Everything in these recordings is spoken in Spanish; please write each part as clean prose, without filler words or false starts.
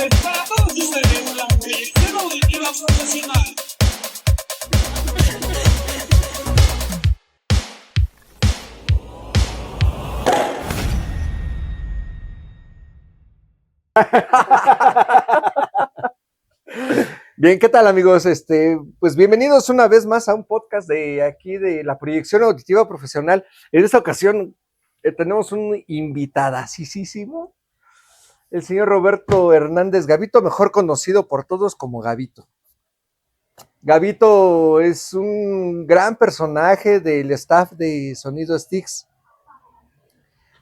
Para todos ustedes, la proyección auditiva profesional. Bien, ¿qué tal, amigos? Pues bienvenidos una vez más a un podcast de aquí de la proyección auditiva profesional. En esta ocasión tenemos un invitadasísimo, el señor Roberto Hernández Gavito, mejor conocido por todos como Gavito. Gavito es un gran personaje del staff de Sonido Sticks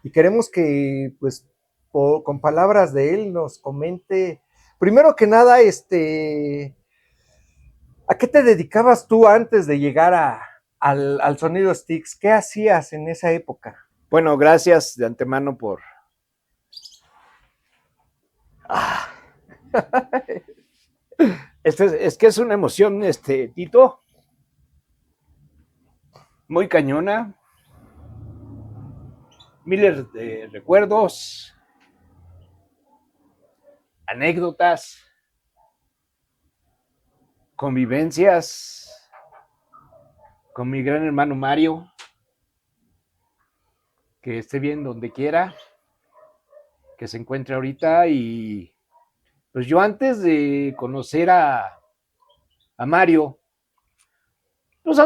y queremos que, pues, con palabras de él nos comente, primero que nada, ¿a qué te dedicabas tú antes de llegar al Sonido Sticks? ¿Qué hacías en esa época? Bueno, gracias de antemano por... Es que es una emoción, Tito, muy cañona, miles de recuerdos, anécdotas, convivencias con mi gran hermano Mario, que esté bien donde quiera, que se encuentre ahorita. Y pues yo antes de conocer a Mario, pues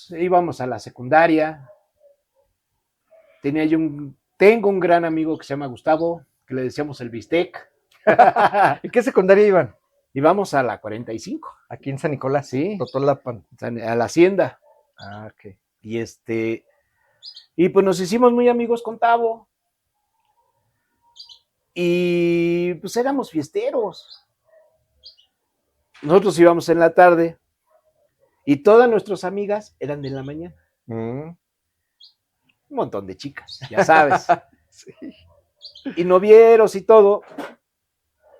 íbamos a la secundaria. Tengo un gran amigo que se llama Gustavo, que le decíamos el Bistec. ¿En qué secundaria iban? Íbamos a la 45. Aquí en San Nicolás, sí, Totolapan. A la hacienda. Ah, ok. Y pues nos hicimos muy amigos con Tavo. Y pues éramos fiesteros. Nosotros íbamos en la tarde y todas nuestras amigas eran en la mañana. Un montón de chicas, ya sabes. Sí. Y novieros y todo.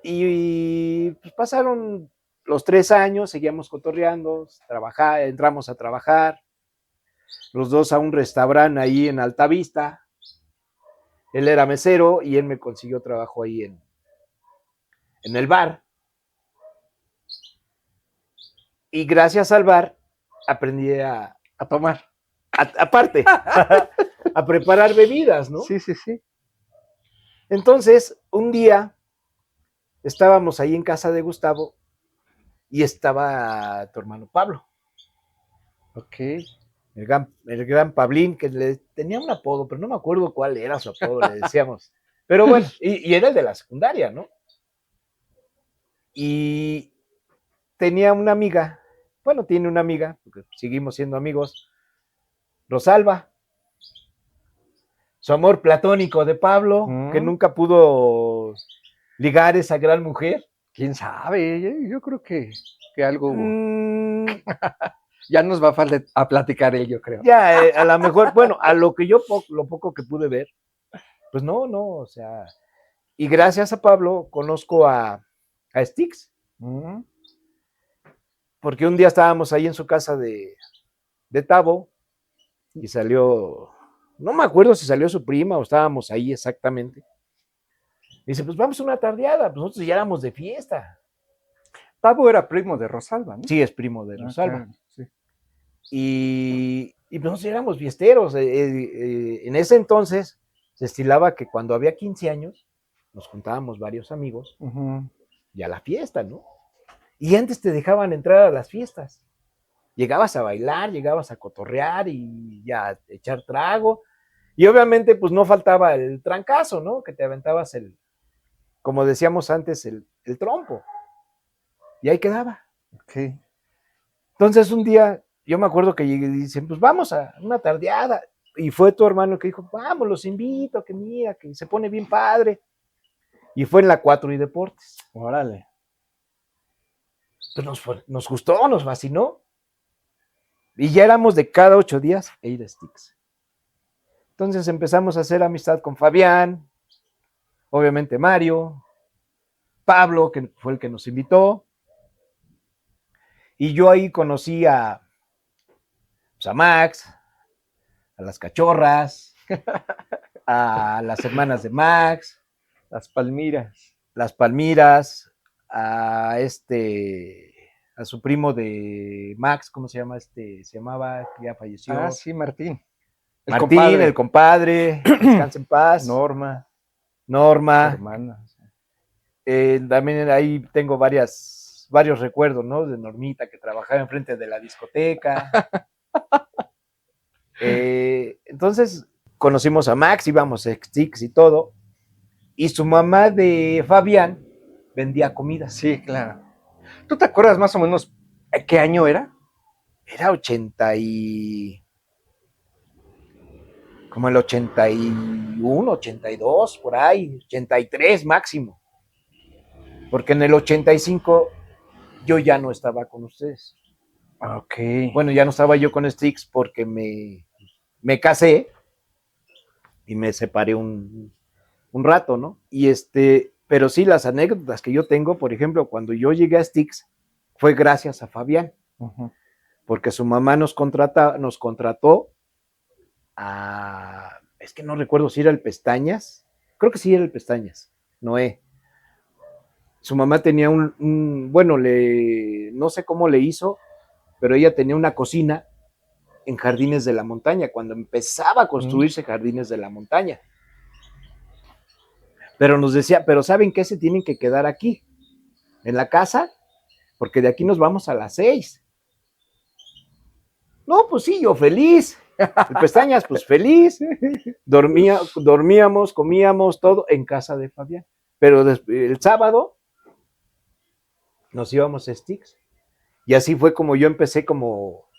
Y pues pasaron los 3 años, seguíamos cotorreando, entramos a trabajar, los dos a un restaurante ahí en Altavista. Él era mesero y él me consiguió trabajo ahí en el bar. Y gracias al bar aprendí a tomar. Aparte, a preparar bebidas, ¿no? Sí, sí, sí. Entonces, un día estábamos ahí en casa de Gustavo y estaba tu hermano Pablo. Ok. El gran Pablín, que le tenía un apodo, pero no me acuerdo cuál era su apodo, le decíamos. Pero bueno, y era el de la secundaria, ¿no? Y tenía una amiga, bueno, tiene una amiga, porque seguimos siendo amigos, Rosalba. Su amor platónico de Pablo, que nunca pudo ligar esa gran mujer. ¿Quién sabe? Yo creo que algo... Ya nos va a platicar él, yo creo. Ya, a lo mejor, bueno, a lo que lo poco que pude ver, pues no, o sea, y gracias a Pablo conozco a Styx, porque un día estábamos ahí en su casa de Tavo y salió, no me acuerdo si salió su prima o estábamos ahí exactamente. Y dice, pues vamos a una tardeada, pues nosotros ya éramos de fiesta. Tavo era primo de Rosalba, ¿no? Sí, es primo de Rosalba. Claro, sí. Y pues nosotros éramos fiesteros. En ese entonces se estilaba que cuando había 15 años nos juntábamos varios amigos y a la fiesta, ¿no? Y antes te dejaban entrar a las fiestas. Llegabas a bailar, llegabas a cotorrear y ya a echar trago. Y obviamente pues no faltaba el trancazo, ¿no? Que te aventabas como decíamos antes, el trompo. Y ahí quedaba. Ok. Entonces un día yo me acuerdo que dicen, pues vamos a una tardeada. Y fue tu hermano que dijo, vamos, los invito, que mira, que se pone bien padre. Y fue en la 4 y Deportes. Órale. Pues nos gustó, nos fascinó. Y ya éramos de cada 8 días ir a Sticks. Entonces empezamos a hacer amistad con Fabián, obviamente Mario, Pablo, que fue el que nos invitó. Y yo ahí conocí a Max, a las cachorras, a las hermanas de Max, las Palmiras. Las Palmiras, a su primo de Max, ¿cómo se llama? Se llamaba, que ya falleció. Ah, sí, Martín. Martín, el compadre, descansa en paz. Norma. Norma. Hermana. También ahí tengo varios recuerdos, ¿no? De Normita, que trabajaba enfrente de la discoteca. Entonces conocimos a Max, íbamos a Stix y todo. Y su mamá de Fabián vendía comida. Sí, claro. ¿Tú te acuerdas más o menos qué año era? Era como el 81, 82, por ahí, 83 máximo. Porque en el 85 yo ya no estaba con ustedes. Ok. Bueno, ya no estaba yo con Stix porque me casé y me separé un rato, ¿no? Pero sí, las anécdotas que yo tengo, por ejemplo, cuando yo llegué a Stix, fue gracias a Fabián, porque su mamá nos contrató a, es que no recuerdo si era el Pestañas, creo que sí era el Pestañas, Noé. Su mamá tenía bueno, no sé cómo le hizo, pero ella tenía una cocina en Jardines de la Montaña, cuando empezaba a construirse Jardines de la Montaña. Pero nos decía, pero ¿saben qué? Se tienen que quedar aquí, en la casa, porque de aquí nos vamos a las 6. No, pues sí, yo feliz. El Pestañas, pues feliz. Dormíamos, comíamos, todo en casa de Fabián. Pero el sábado nos íbamos a Stix. Y así fue como yo empecé como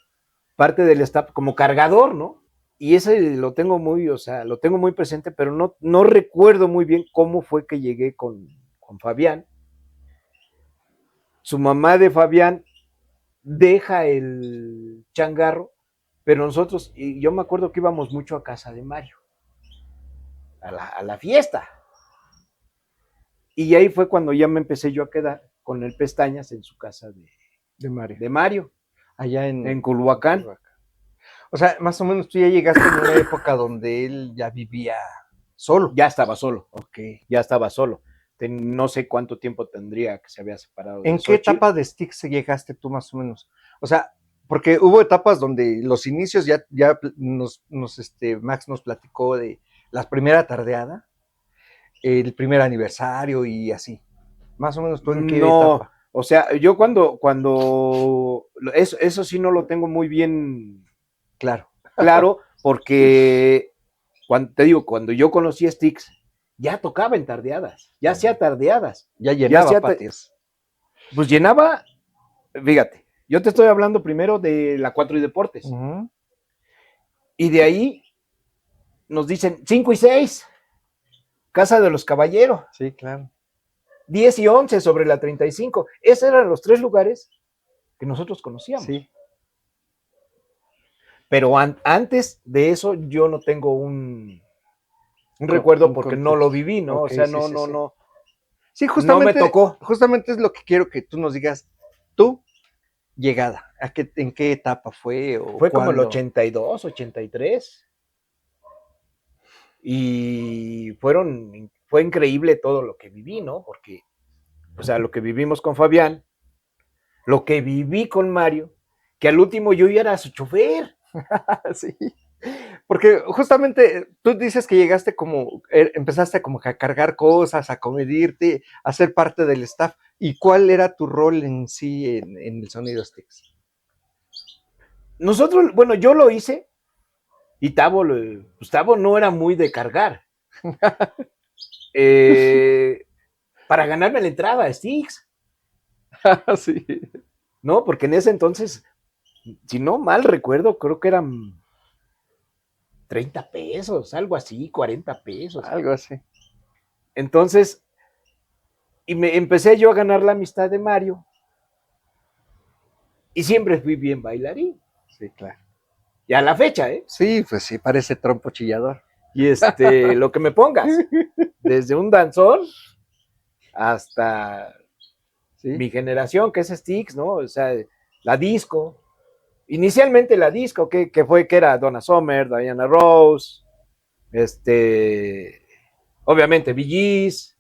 parte del staff, como cargador, ¿no? Y ese lo tengo lo tengo muy presente, pero no recuerdo muy bien cómo fue que llegué con Fabián. Su mamá de Fabián deja el changarro, pero nosotros, y yo me acuerdo que íbamos mucho a casa de Mario, a la fiesta. Y ahí fue cuando ya me empecé yo a quedar con el Pestañas en su casa de Mario. Allá en Culhuacán. O sea, más o menos tú ya llegaste en una época donde él ya vivía solo. Ya estaba solo. Ok. Ya estaba solo. No sé cuánto tiempo tendría que se había separado. ¿En qué etapa de Stix llegaste tú más o menos? O sea, porque hubo etapas donde los inicios ya Max nos platicó de la primera tardeada, el primer aniversario y así. Más o menos tú en qué etapa. O sea, yo cuando eso sí no lo tengo muy bien claro, porque cuando yo conocí a Stix, ya tocaba en tardeadas, ya hacía tardeadas. Ya llenaba patios. Pues llenaba, fíjate, yo te estoy hablando primero de la 4 y Deportes. Y de ahí nos dicen 5 y 6, Casa de los Caballeros. Sí, claro. 10 y 11 sobre la 35. Esos eran los 3 lugares que nosotros conocíamos. Sí. Pero antes de eso yo no tengo un recuerdo porque no lo viví, ¿no? Okay, o sea, no. Sí, justamente, no me tocó. Justamente es lo que quiero que tú nos digas. Tú, llegada, ¿en qué etapa fue? Fue como el 82, 83. Y fue increíble todo lo que viví, ¿no? Porque, o sea, lo que vivimos con Fabián, lo que viví con Mario, que al último yo ya era su chofer. Sí. Porque justamente tú dices que llegaste empezaste como a cargar cosas, a comedirte, a ser parte del staff. ¿Y cuál era tu rol en sí en el Sonido Stix? Nosotros, bueno, yo lo hice y Tavo no era muy de cargar. Para ganarme la entrada a Stix. Sí. No, porque en ese entonces, si no mal recuerdo, creo que eran 30 pesos, algo así, 40 pesos. Algo así. Entonces, y me empecé yo a ganar la amistad de Mario. Y siempre fui bien bailarín. Sí, claro. Y a la fecha, ¿eh? Sí, pues sí, parece trompo chillador. Y lo que me pongas. Desde un danzón hasta mi generación, que es Stix, ¿no? O sea, la disco. Inicialmente la disco, que era Donna Summer, Diana Rose, obviamente Bee Gees,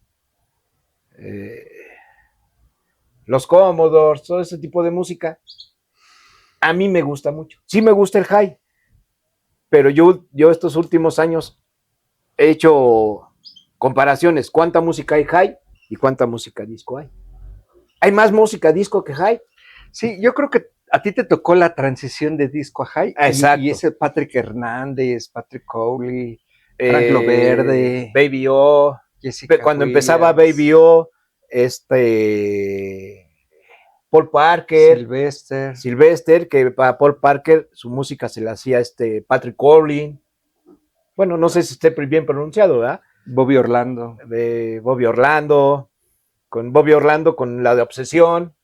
los Commodores, todo ese tipo de música, a mí me gusta mucho. Sí me gusta el high, pero yo estos últimos años he hecho comparaciones, cuánta música hay high y cuánta música disco hay. Hay más música disco que high. Sí, yo creo que a ti te tocó la transición de disco a high. Exacto. Y ese Patrick Hernández, Patrick Cowley, Frank Loverde, Baby O, Jessica cuando Williams, empezaba Baby O, Paul Parker, Sylvester, que para Paul Parker su música se la hacía Patrick Cowley. Bueno, no sé si esté bien pronunciado, ¿verdad? Bobby Orlando. Bobby Orlando, con la de Obsesión.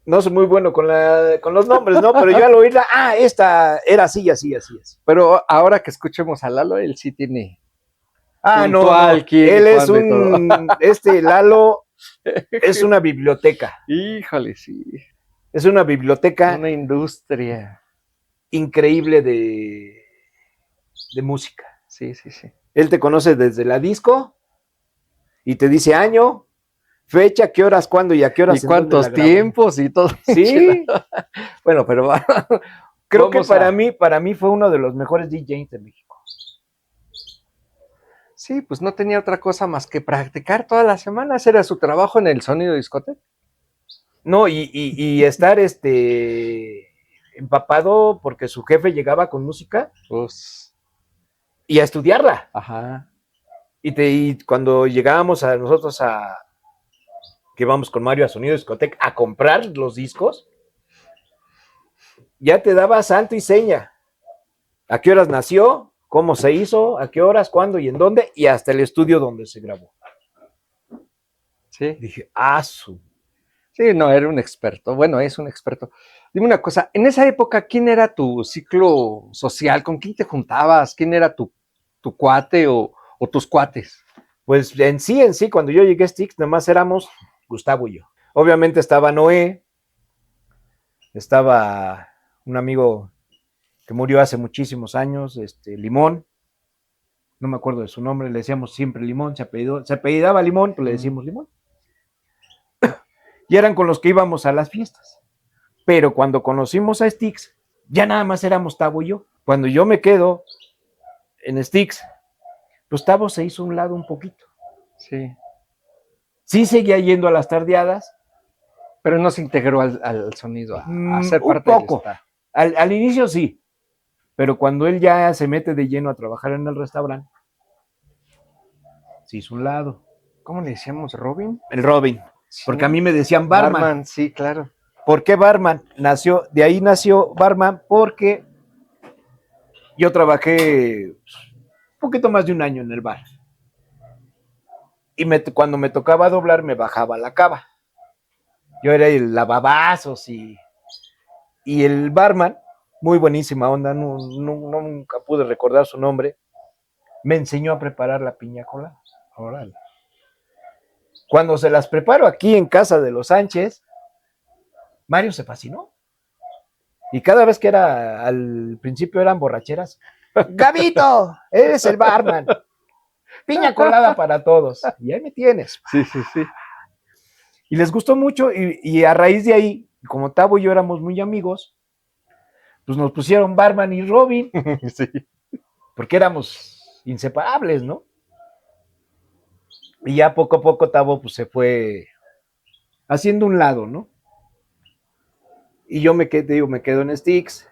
No soy muy bueno con los nombres, ¿no? Pero yo al oírla, esta era así, así, así, así. Pero ahora que escuchemos a Lalo, él sí tiene. No. Él es Lalo es una biblioteca. Híjole, sí. Es una biblioteca. Una industria increíble de música. Sí, sí, sí. Él te conoce desde la disco y te dice año, fecha, qué horas, cuándo y a qué horas. Y cuántos tiempos y todo. Sí. Bueno, pero creo que para mí fue uno de los mejores DJs de México. Sí, pues no tenía otra cosa más que practicar todas las semanas. Era su trabajo en el Sonido Discoteca. No, y estar empapado porque su jefe llegaba con música y a estudiarla. Ajá. Y cuando llegábamos nosotros que íbamos con Mario a Sonido Discoteca a comprar los discos, ya te daba santo y seña. ¿A qué horas nació? ¿Cómo se hizo? ¿A qué horas? ¿Cuándo? ¿Y en dónde? Y hasta el estudio donde se grabó. Sí. Dije, Sí, no, era un experto. Bueno, es un experto. Dime una cosa, en esa época, ¿quién era tu ciclo social? ¿Con quién te juntabas? ¿Quién era tu cuate o tus cuates? Pues en sí, cuando yo llegué a Styx, nada más éramos Gustavo y yo. Obviamente estaba Noé, estaba un amigo que murió hace muchísimos años, Limón, no me acuerdo de su nombre, le decíamos siempre Limón, se apellidaba Limón, pero le decimos Limón. Y eran con los que íbamos a las fiestas. Pero cuando conocimos a Styx, ya nada más éramos Tavo y yo. Cuando yo me quedo en Styx, pues Tavo se hizo a un lado un poquito. Sí. Sí seguía yendo a las tardeadas. Pero no se integró al sonido, a ser parte un poco. Al inicio sí. Pero cuando él ya se mete de lleno a trabajar en el restaurante, se hizo un lado. ¿Cómo le decíamos? ¿Robin? El Robin. Sí. Porque a mí me decían barman. Sí, claro. ¿Por qué barman? De ahí nació barman porque yo trabajé un poquito más de un año en el bar. Y cuando me tocaba doblar, me bajaba la cava. Yo era el lavabazos y el barman, muy buenísima onda, nunca pude recordar su nombre, me enseñó a preparar la piña colada. Órale. Cuando se las preparo aquí en casa de los Sánchez, Mario se fascinó. Y cada vez que al principio eran borracheras, Gabito, eres el barman. Piña colada para todos. Y ahí me tienes. Sí, sí, sí. Y les gustó mucho y a raíz de ahí, como Tavo y yo éramos muy amigos, pues nos pusieron barman y Robin. Sí. Porque éramos inseparables, ¿no? Y ya poco a poco Tavo pues se fue haciendo un lado, ¿no? Y yo me quedo en Styx.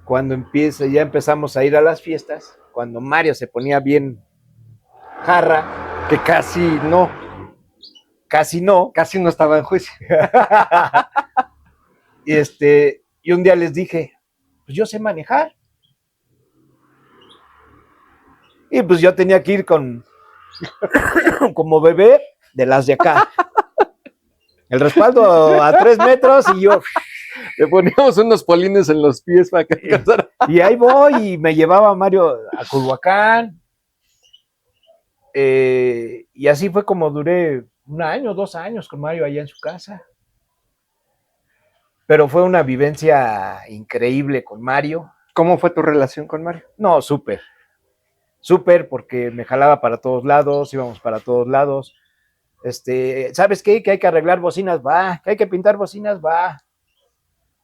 Cuando ya empezamos a ir a las fiestas, cuando Mario se ponía bien jarra, que casi no estaba en juicio. Y un día les dije, pues yo sé manejar. Y pues yo tenía que ir como bebé de las de acá. El respaldo a 3 metros y yo... Le poníamos unos polines en los pies para que alcanzara. Y ahí voy y me llevaba Mario a Culhuacán. Y así fue como duré 1 año, 2 años con Mario allá en su casa. Pero fue una vivencia increíble con Mario. ¿Cómo fue tu relación con Mario? No, súper. Súper, porque me jalaba para todos lados, íbamos para todos lados. ¿Sabes qué? Que hay que arreglar bocinas, va. Que hay que pintar bocinas, va.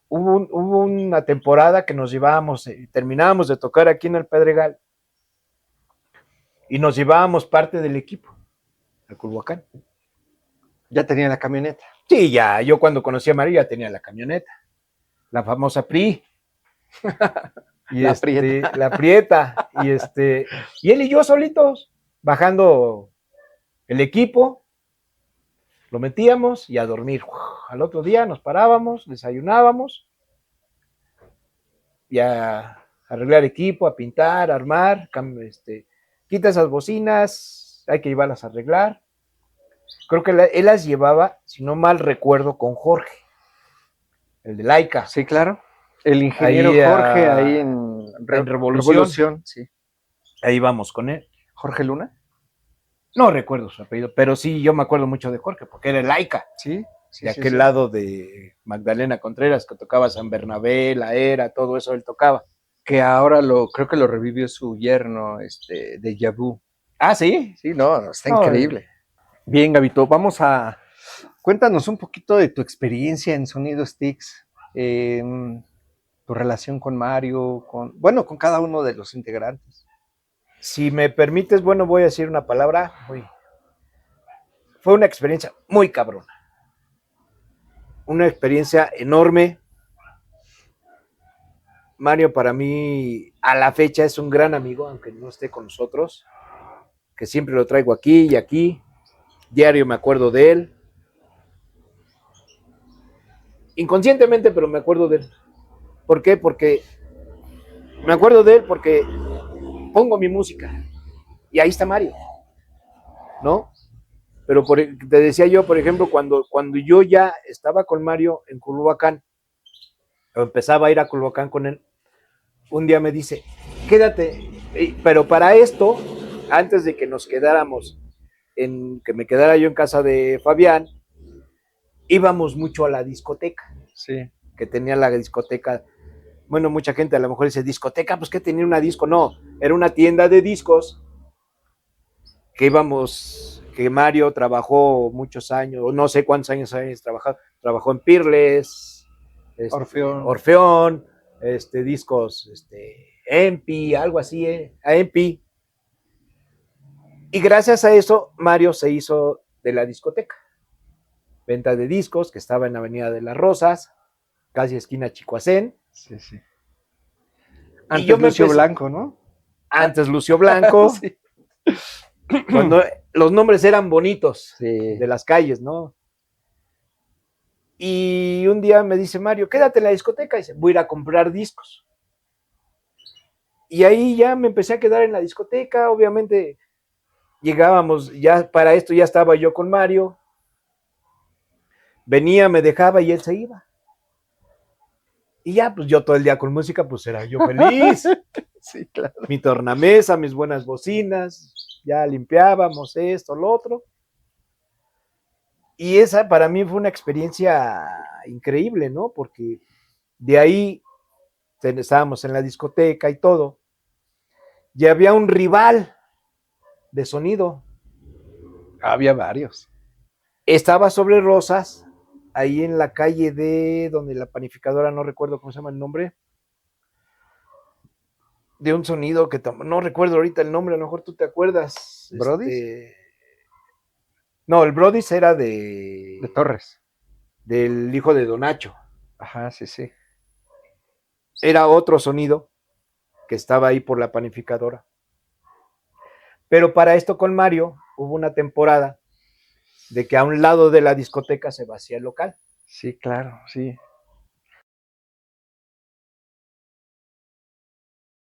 Hubo una temporada que nos llevábamos, terminábamos de tocar aquí en el Pedregal y nos llevábamos parte del equipo a Culhuacán. Ya tenía la camioneta. Sí, ya, yo cuando conocí a María tenía la camioneta, la famosa PRI. Y La Prieta. La Prieta. Y él y yo solitos, bajando el equipo, lo metíamos y a dormir. Al otro día nos parábamos, desayunábamos, y a arreglar equipo, a pintar, a armar, quita esas bocinas, hay que llevarlas a arreglar. Creo que él las llevaba, si no mal recuerdo, con Jorge, el de Laika. Sí, claro. El ingeniero Ahí, Jorge, ahí en Revolución. Sí. Ahí vamos con él. ¿Jorge Luna? No recuerdo su apellido, pero sí, yo me acuerdo mucho de Jorge, porque era el Laika. Sí. De aquel lado de Magdalena Contreras, que tocaba San Bernabé, La Era, todo eso él tocaba. Que ahora creo que lo revivió su yerno, de Yabu. Ah, ¿sí? Sí, no, está increíble. Bien, Gabito, cuéntanos un poquito de tu experiencia en Sonido Sticks, tu relación con Mario, con cada uno de los integrantes. Si me permites, voy a decir una palabra. Fue una experiencia muy cabrona. Una experiencia enorme. Mario para mí a la fecha es un gran amigo, aunque no esté con nosotros, que siempre lo traigo aquí y aquí. Diario me acuerdo de él. Inconscientemente, pero me acuerdo de él. ¿Por qué? Porque me acuerdo de él porque pongo mi música y ahí está Mario, ¿no? Pero te decía yo, por ejemplo, cuando yo ya estaba con Mario en Culhuacán, o empezaba a ir a Culhuacán con él, un día me dice, quédate, pero para esto, antes de que nos quedáramos, que me quedara yo en casa de Fabián, íbamos mucho a la discoteca, sí, que tenía la discoteca. Bueno, mucha gente a lo mejor dice, discoteca, pues que tenía una disco. No, era una tienda de discos que que Mario trabajó muchos años, o no sé cuántos años trabajó en Pirles, Orfeón, discos, Empi, algo así, a Empi. Y gracias a eso, Mario se hizo de la discoteca. Venta de discos, que estaba en Avenida de las Rosas, casi esquina Chicoacén. Sí, sí. Antes Lucio Blanco, ¿no? Antes Lucio Blanco. Sí. Cuando los nombres eran bonitos, sí, de las calles, ¿no? Y un día me dice Mario, quédate en la discoteca, y dice, voy a ir a comprar discos. Y ahí ya me empecé a quedar en la discoteca, obviamente llegábamos, ya para esto ya estaba yo con Mario, venía, me dejaba y él se iba. Y ya, pues yo todo el día con música, pues era yo feliz. Sí, claro. Mi tornamesa, mis buenas bocinas, ya limpiábamos esto, lo otro. Y esa para mí fue una experiencia increíble, ¿no? Porque de ahí estábamos en la discoteca y todo. Y había un rival de sonido. Había varios. Estaba sobre Rosas, ahí en la calle de donde la panificadora, no recuerdo cómo se llama el nombre, de un sonido que no recuerdo ahorita el nombre, a lo mejor tú te acuerdas. ¿Brodis? No, el Brodis era de Torres. Del hijo de Don Nacho. Ajá, sí, sí. Era otro sonido que estaba ahí por la panificadora. Pero para esto con Mario hubo una temporada de que a un lado de la discoteca se vacía el local. Sí, claro, sí.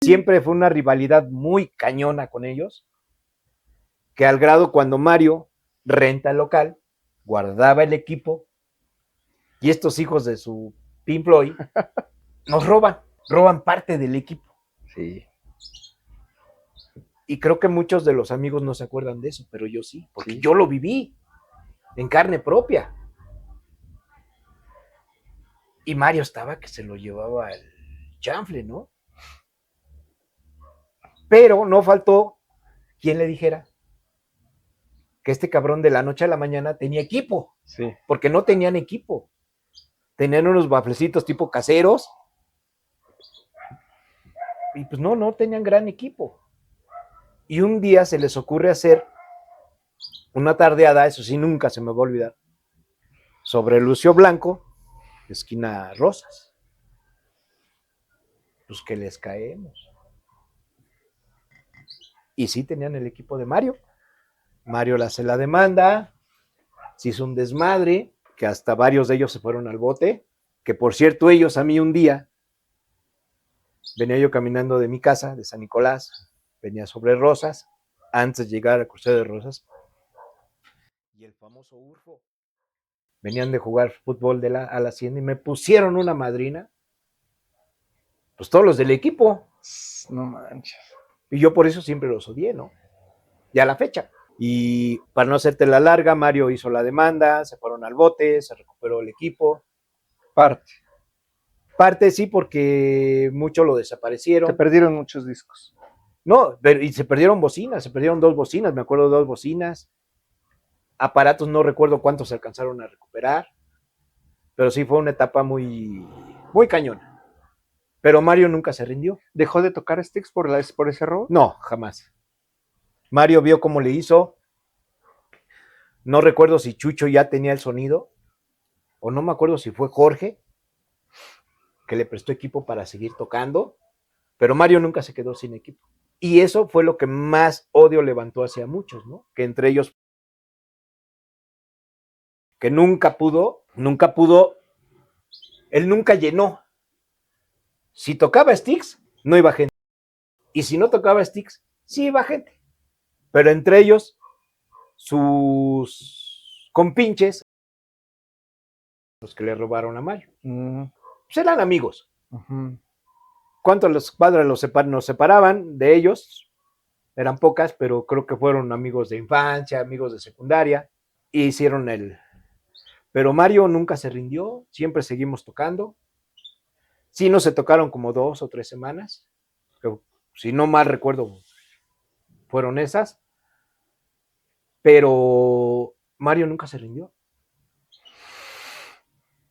Siempre fue una rivalidad muy cañona con ellos, que al grado cuando Mario renta el local, guardaba el equipo, y estos hijos de su Pink Floyd nos roban parte del equipo. Sí. Y creo que muchos de los amigos no se acuerdan de eso, pero yo sí, porque sí, yo lo viví en carne propia. Y Mario estaba que se lo llevaba el chanfle, ¿no? Pero no faltó quien le dijera, que este cabrón de la noche a la mañana tenía equipo, Sí. porque no tenían equipo. Tenían unos baflecitos tipo caseros y pues no tenían gran equipo. Y un día se les ocurre hacer una tardeada, eso sí, nunca se me va a olvidar, sobre Lucio Blanco, esquina Rosas. Pues que les caemos. Y sí tenían el equipo de Mario. Mario le hace la demanda, se hizo un desmadre, que hasta varios de ellos se fueron al bote, que por cierto ellos a mí un día, venía yo caminando de mi casa, de San Nicolás, venía sobre Rosas, antes de llegar al crucero de Rosas, y el famoso Urfo, venían de jugar fútbol a la hacienda y me pusieron una madrina, pues todos los del equipo, No manches. y yo por eso siempre los odié, ¿no? Ya a la fecha. Y para no hacerte la larga, Mario hizo la demanda, se fueron al bote, se recuperó el equipo. Parte sí, porque mucho lo Se desaparecieron. perdieron muchos discos. No, y se perdieron bocinas, se perdieron 2 bocinas, me acuerdo de 2 bocinas. Aparatos no recuerdo cuántos se alcanzaron a recuperar, pero sí fue una etapa muy, muy cañona. Pero Mario nunca se rindió. ¿Dejó de tocar Styx por ese error? No, jamás. Mario vio cómo le hizo. No recuerdo si Chucho ya tenía el sonido, o no me acuerdo si fue Jorge, que le prestó equipo para seguir tocando, pero Mario nunca se quedó sin equipo. Y eso fue lo que más odio levantó hacia muchos, ¿no? Que entre ellos, que nunca pudo, él nunca llenó. Si tocaba Styx, no iba gente. Y si no tocaba Styx, sí iba gente. Pero entre ellos, sus compinches, los que le robaron a Mario, pues eran amigos. ¿Cuánto los padres nos separaban de ellos? Eran pocas, pero creo que fueron amigos de infancia, amigos de secundaria, y hicieron Pero Mario nunca se rindió, siempre seguimos tocando. Sí, no se tocaron como 2 o 3 semanas, que, si no mal recuerdo, fueron esas, pero Mario nunca se rindió.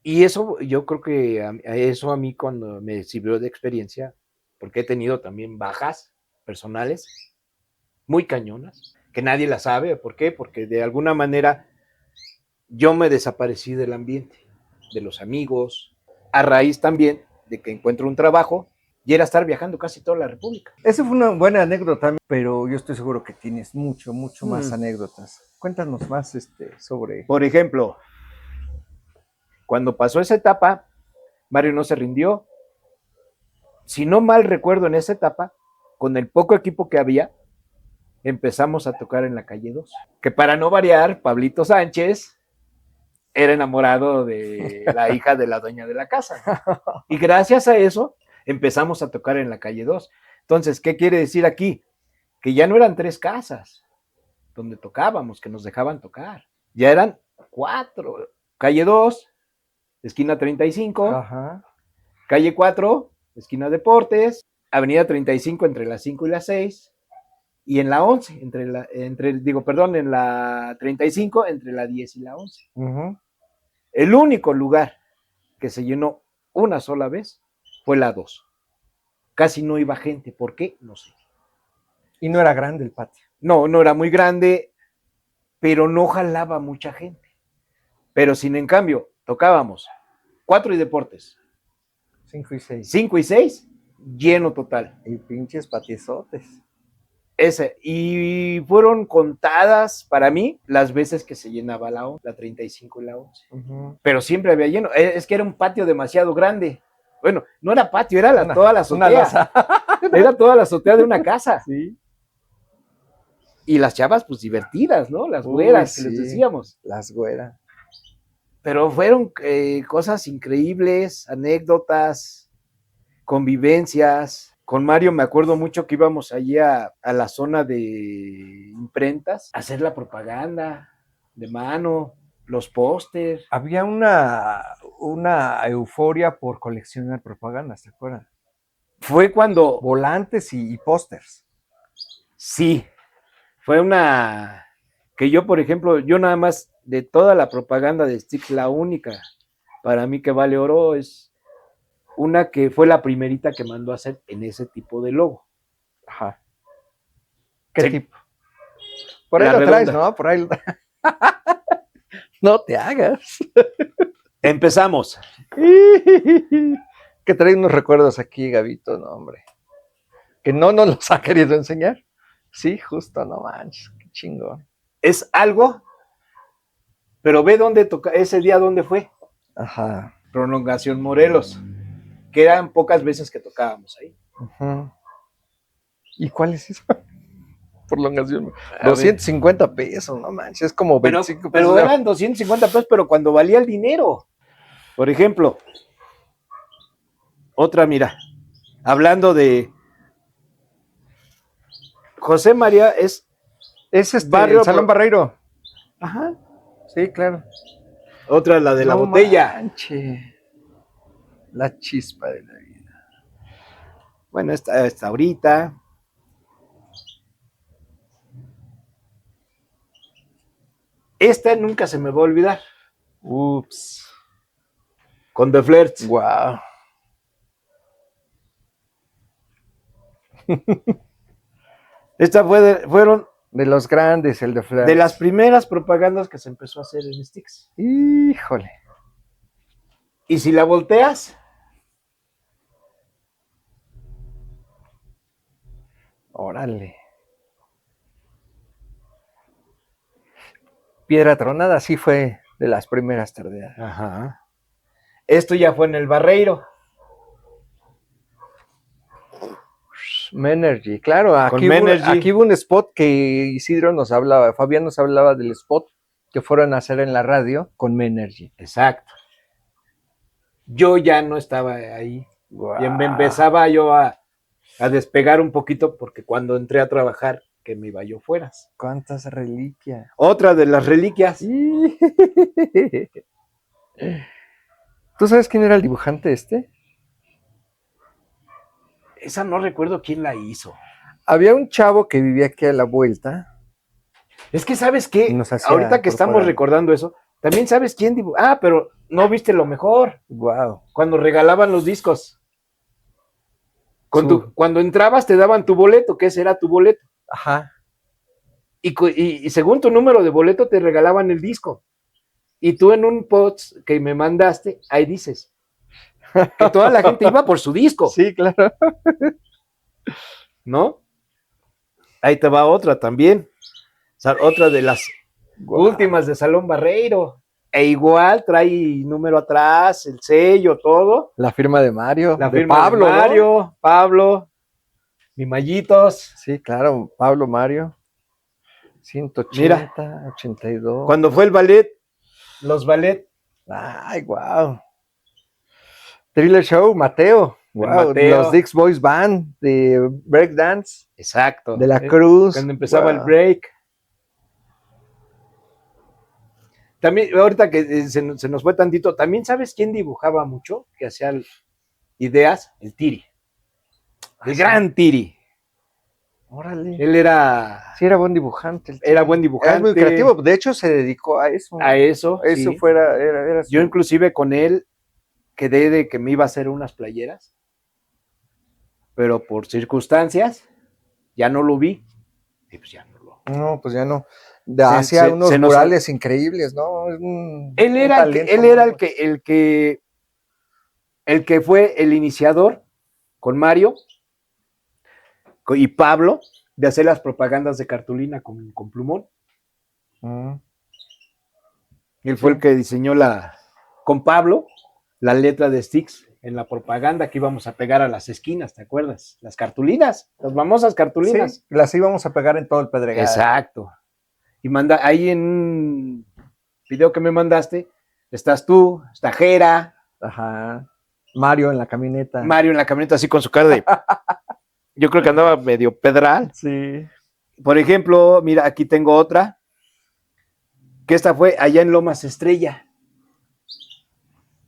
Y eso, yo creo que eso a mí cuando me sirvió de experiencia, porque he tenido también bajas personales, muy cañonas, que nadie las sabe. ¿Por qué? Porque de alguna manera yo me desaparecí del ambiente, de los amigos, a raíz también de que encuentro un trabajo y era estar viajando casi toda la República. Esa fue una buena anécdota, pero yo estoy seguro que tienes mucho más anécdotas. Cuéntanos más sobre... Por ejemplo, cuando pasó esa etapa, Mario no se rindió. Si no mal recuerdo, en esa etapa, con el poco equipo que había, empezamos a tocar en la calle 2. Que para no variar, Pablito Sánchez era enamorado de la hija de la dueña de la casa, ¿no? Y gracias a eso empezamos a tocar en la calle 2. Entonces, ¿qué quiere decir aquí? Que ya no eran 3 casas donde tocábamos, que nos dejaban tocar. Ya eran 4. Calle 2, esquina 35, Ajá. calle 4, esquina Deportes, avenida 35 entre las 5 y las 6, y en la 11, en la 35 entre la 10 y la 11. El único lugar que se llenó una sola vez fue la 2. Casi no iba gente, ¿por qué? No sé. Y no era grande el patio. No era muy grande, pero no jalaba mucha gente. Pero sin en cambio, tocábamos 4 y Deportes, 5 y 6. 5 y 6, lleno total. Y pinches patiezotes. Y fueron contadas para mí las veces que se llenaba la 35 y la 11. Pero siempre había lleno. Es que era un patio demasiado grande. Bueno, no era patio, era toda la azotea. Era toda la azotea de una casa. Sí. Y las chavas, pues divertidas, ¿no? Las güeras, que les decíamos. Las güeras. Pero fueron cosas increíbles, anécdotas, convivencias. Con Mario me acuerdo mucho que íbamos allí a la zona de imprentas a hacer la propaganda de mano, los pósters. Había una euforia por coleccionar propagandas, ¿te acuerdas? Fue cuando... Volantes y pósters. Sí, fue una que yo, por ejemplo, yo nada más de toda la propaganda de Sticks, la única para mí que vale oro es una que fue la primerita que mandó a hacer en ese tipo de logo. Ajá. ¿Qué Sí. tipo? Por ahí La lo traes, redonda. ¿no? Por ahí lo... No te hagas. Empezamos. Que trae unos recuerdos aquí, Gabito, no, hombre. Que no nos los ha querido enseñar. Sí, justo, no manches, qué chingón. Es algo, pero ve dónde toca, ese día dónde fue. Ajá. Prolongación Morelos, que eran pocas veces que tocábamos ahí. Uh-huh. ¿Y cuál es eso? Prolongación. A ver. 250 pesos, no manches, es como Pero, 25 pesos. pero eran 250 pesos, pero cuando valía el dinero. Por ejemplo, otra, mira, hablando de José María es Es Barrio el Salón Pro- Barreiro. ajá, Sí, claro. otra la de la No botella. manche. La chispa de la vida. Bueno, esta ahorita. Esta nunca se me va a olvidar. Ups. Con The Flirts. Wow. Esta fueron De los grandes, el de Flash. de las primeras propagandas que se empezó a hacer en Sticks. Híjole. Y si la volteas, Órale. Piedra Tronada sí fue de las primeras tardeadas. ajá. Esto ya fue en el Barreiro. Menergy, claro, Con Menergy. aquí hubo un spot que Isidro nos hablaba, Fabián nos hablaba del spot que fueron a hacer en la radio con Menergy. Exacto. Yo ya no estaba ahí. Wow. Y empezaba yo a despegar un poquito porque cuando entré a trabajar, que me iba yo fuera. Cuántas reliquias. Otra de las reliquias. ¿Tú sabes quién era el dibujante este? Esa no recuerdo quién la hizo. Había un chavo que vivía aquí a la vuelta. Es que, ¿sabes qué? Nos hacía Ahorita que estamos propaganda. recordando eso, también sabes quién dibujó. Ah, pero no viste lo mejor. Wow. Cuando regalaban los discos. Cuando entrabas te daban tu boleto, que ese era tu boleto. Ajá. Y según tu número de boleto te regalaban el disco. Y tú en un post que me mandaste, ahí dices que toda la gente iba por su disco. Sí, claro. ¿No? Ahí te va otra también. Otra de las últimas de Salón Barreiro. E igual trae número atrás, el sello, todo. La firma de Mario. La de firma Pablo, de Mario, ¿no? Pablo, mi Mallitos. Sí, claro, Pablo Mario. 180, Mira, 82. cuando fue el ballet, los ballet. Ay, wow. Thriller Show, Mateo. Wow, Mateo. los Dix Boys Band de Breakdance. Exacto. De la Cruz. Cuando empezaba Wow. el break. También, ahorita que se nos fue tantito, ¿también sabes quién dibujaba mucho? Que hacía ideas, el Tiri. El gran Tiri. Órale. Él era... Sí, era buen dibujante. Era buen dibujante. Era muy creativo. De hecho, se dedicó a eso. A eso. Eso sí. era Yo inclusive con él quedé de que me iba a hacer unas playeras, pero por circunstancias ya no lo vi. Y pues ya no lo... No, pues ya no. Hacía unos murales increíbles, ¿no? Él era el que fue el iniciador con Mario y Pablo de hacer las propagandas de cartulina con plumón. Él fue el que diseñó con Pablo la letra de Sticks en la propaganda que íbamos a pegar a las esquinas, ¿te acuerdas? Las cartulinas, las famosas cartulinas. Sí, las íbamos a pegar en todo el Pedregal. Exacto. Y ahí en un video que me mandaste, estás tú, está Jera. Ajá. Mario en la camioneta. Mario en la camioneta así con su cara de... Yo creo que andaba medio pedral. Sí. Por ejemplo, mira, aquí tengo otra. Que esta fue allá en Lomas Estrella.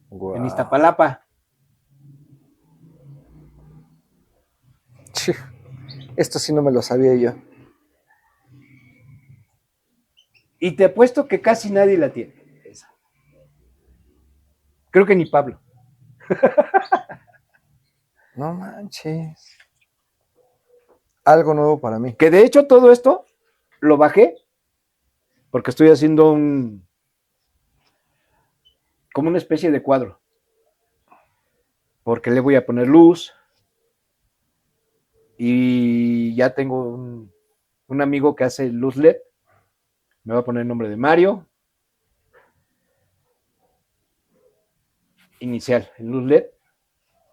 Wow. En Iztapalapa. Esto sí no me lo sabía yo. Y te apuesto que casi nadie la tiene. Esa. Creo que ni Pablo. No manches. Algo nuevo para mí. Que de hecho todo esto lo bajé porque estoy haciendo como una especie de cuadro. Porque le voy a poner luz. Y ya tengo un amigo que hace luz LED. Me va a poner el nombre de Mario. Inicial, en luz LED.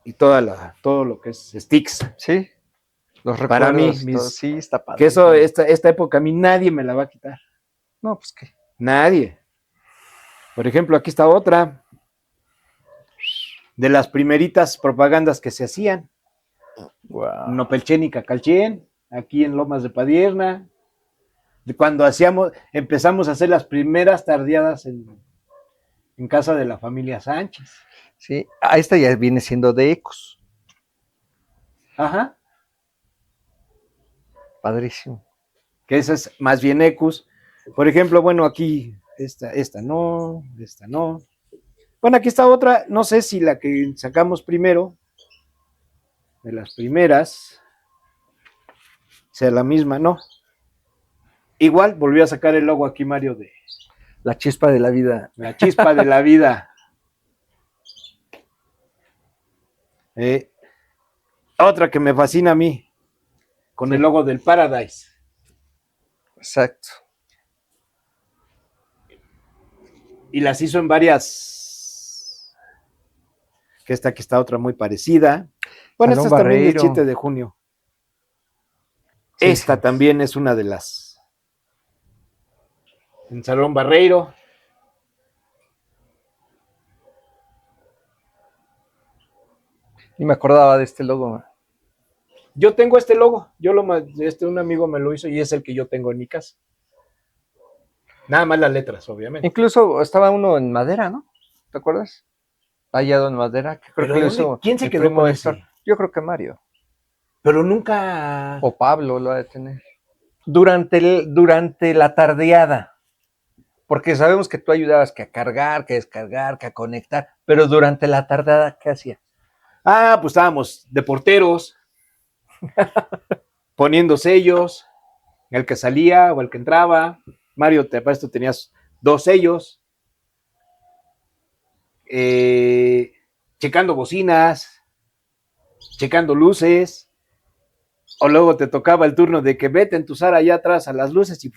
Y todo lo que es sticks. Sí. Los Para mí, recuerdos y todo. Sí, está padre. Que eso, esta época a mí nadie me la va a quitar. No, pues qué. Nadie. Por ejemplo, aquí está otra. De las primeritas propagandas que se hacían. Wow. Nopelchen y Cacalchen, aquí en Lomas de Padierna, de cuando empezamos a hacer las primeras tardeadas en casa de la familia Sánchez. Sí. Esta ya viene siendo de Ecos. Ajá. Padrísimo. Que esa es más bien Ecus. Por ejemplo, bueno, aquí, esta no. Bueno, aquí está otra, no sé si la que sacamos primero, de las primeras, sea la misma, no. Igual volvió a sacar el logo aquí, Mario, de La chispa de la vida. la chispa de la vida. Otra que me fascina a mí, con el logo del Paradise. Exacto. Y las hizo en varias. Que aquí está otra muy parecida. Bueno, Salón esta es también del Barreiro. 7 de junio. Sí, Esta sí. también es una de las. En Salón Barreiro. Y me acordaba de este logo. Yo tengo este logo. Un amigo me lo hizo y es el que yo tengo en mi casa. Nada más las letras, obviamente. Incluso estaba uno en madera, ¿no? ¿Te acuerdas? Tallado en madera. Que creo ¿Pero que lo dónde? hizo ¿Quién se mi quedó primo con Héctor. ese? Yo creo que Mario. Pero nunca. O Pablo lo ha de tener. Durante la tardeada. Porque sabemos que tú ayudabas que a cargar, que a descargar, que a conectar. Pero durante la tardeada, ¿qué hacía? Ah, pues estábamos de porteros, poniendo sellos, el que salía o el que entraba. Mario, para esto tenías 2 sellos, checando bocinas, checando luces, o luego te tocaba el turno de que vete a entusar allá atrás a las luces y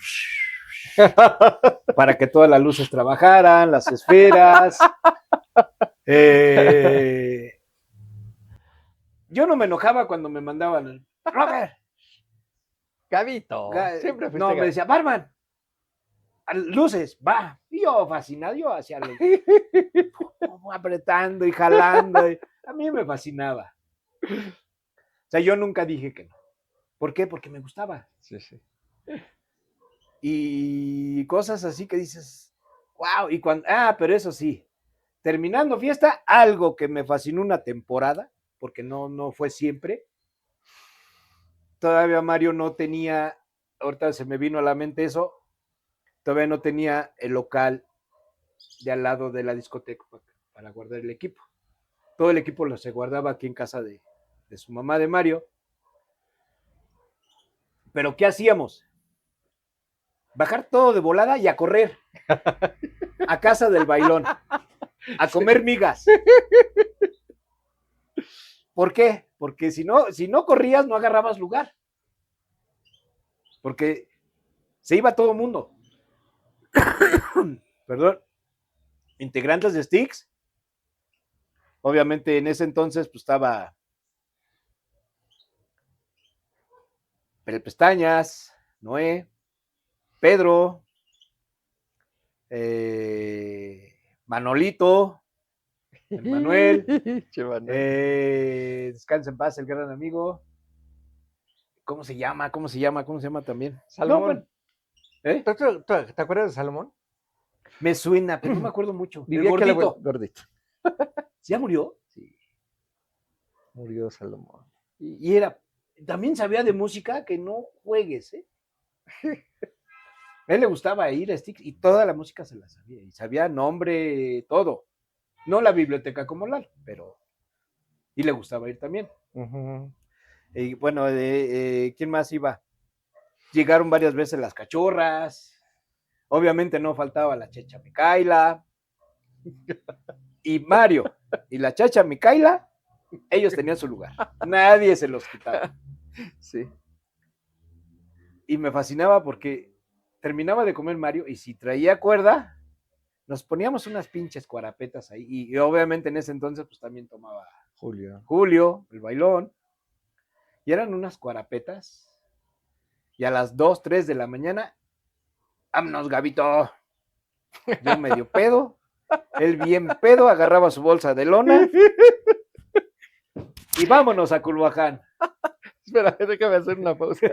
para que todas las luces trabajaran, las esferas. Yo no me enojaba cuando me mandaban, Robert, Gabito. Siempre fuiste no, me Gabito. decía, Barman, luces, va. Y yo fascinado, yo hacía apretando y jalando. A mí me fascinaba. O sea, yo nunca dije que no. ¿Por qué? Porque me gustaba. Sí, sí. Y cosas así que dices, wow. Y cuando, pero eso sí, terminando fiesta, algo que me fascinó una temporada, porque no fue siempre. Todavía Mario no tenía, ahorita se me vino a la mente eso, todavía no tenía el local de al lado de la discoteca para guardar el equipo. Todo el equipo se guardaba aquí en casa de su mamá de Mario. Pero ¿qué hacíamos? Bajar todo de volada y a correr a casa del bailón, a comer migas. ¿Por qué? Porque si no corrías, no agarrabas lugar. Porque se iba todo el mundo. Perdón. Integrantes de Sticks. Obviamente en ese entonces pues estaba Pestañas, Noé, Pedro, Manolito, Manuel, descansa en paz el gran amigo. ¿Cómo se llama también? Salomón. ¿Eh? ¿Te acuerdas de Salomón? Me suena, pero no me acuerdo mucho. Vivía el gordito. Gordito. ¿Ya murió? Sí. Murió Salomón. Y también sabía de música que no juegues, ¿eh? A él le gustaba ir a Sticks y toda la música se la sabía. Y sabía nombre, todo. No la biblioteca como Lalo, pero... Y le gustaba ir también. Ujú. Y bueno, ¿quién más iba? Llegaron varias veces las cachorras. Obviamente no faltaba la Checha Micaela. Y Mario y la Chacha Micaela, ellos tenían su lugar. Nadie se los quitaba. Sí. Y me fascinaba porque terminaba de comer Mario y si traía cuerda, nos poníamos unas pinches cuarapetas ahí. Y obviamente en ese entonces pues también tomaba Julio, el bailón. Y eran unas cuarapetas. Y a las 2, 3 de la mañana, vámonos, Gabito. Yo medio pedo, él bien pedo, agarraba su bolsa de lona y vámonos a Culhuacán. Espera, déjame hacer una pausa.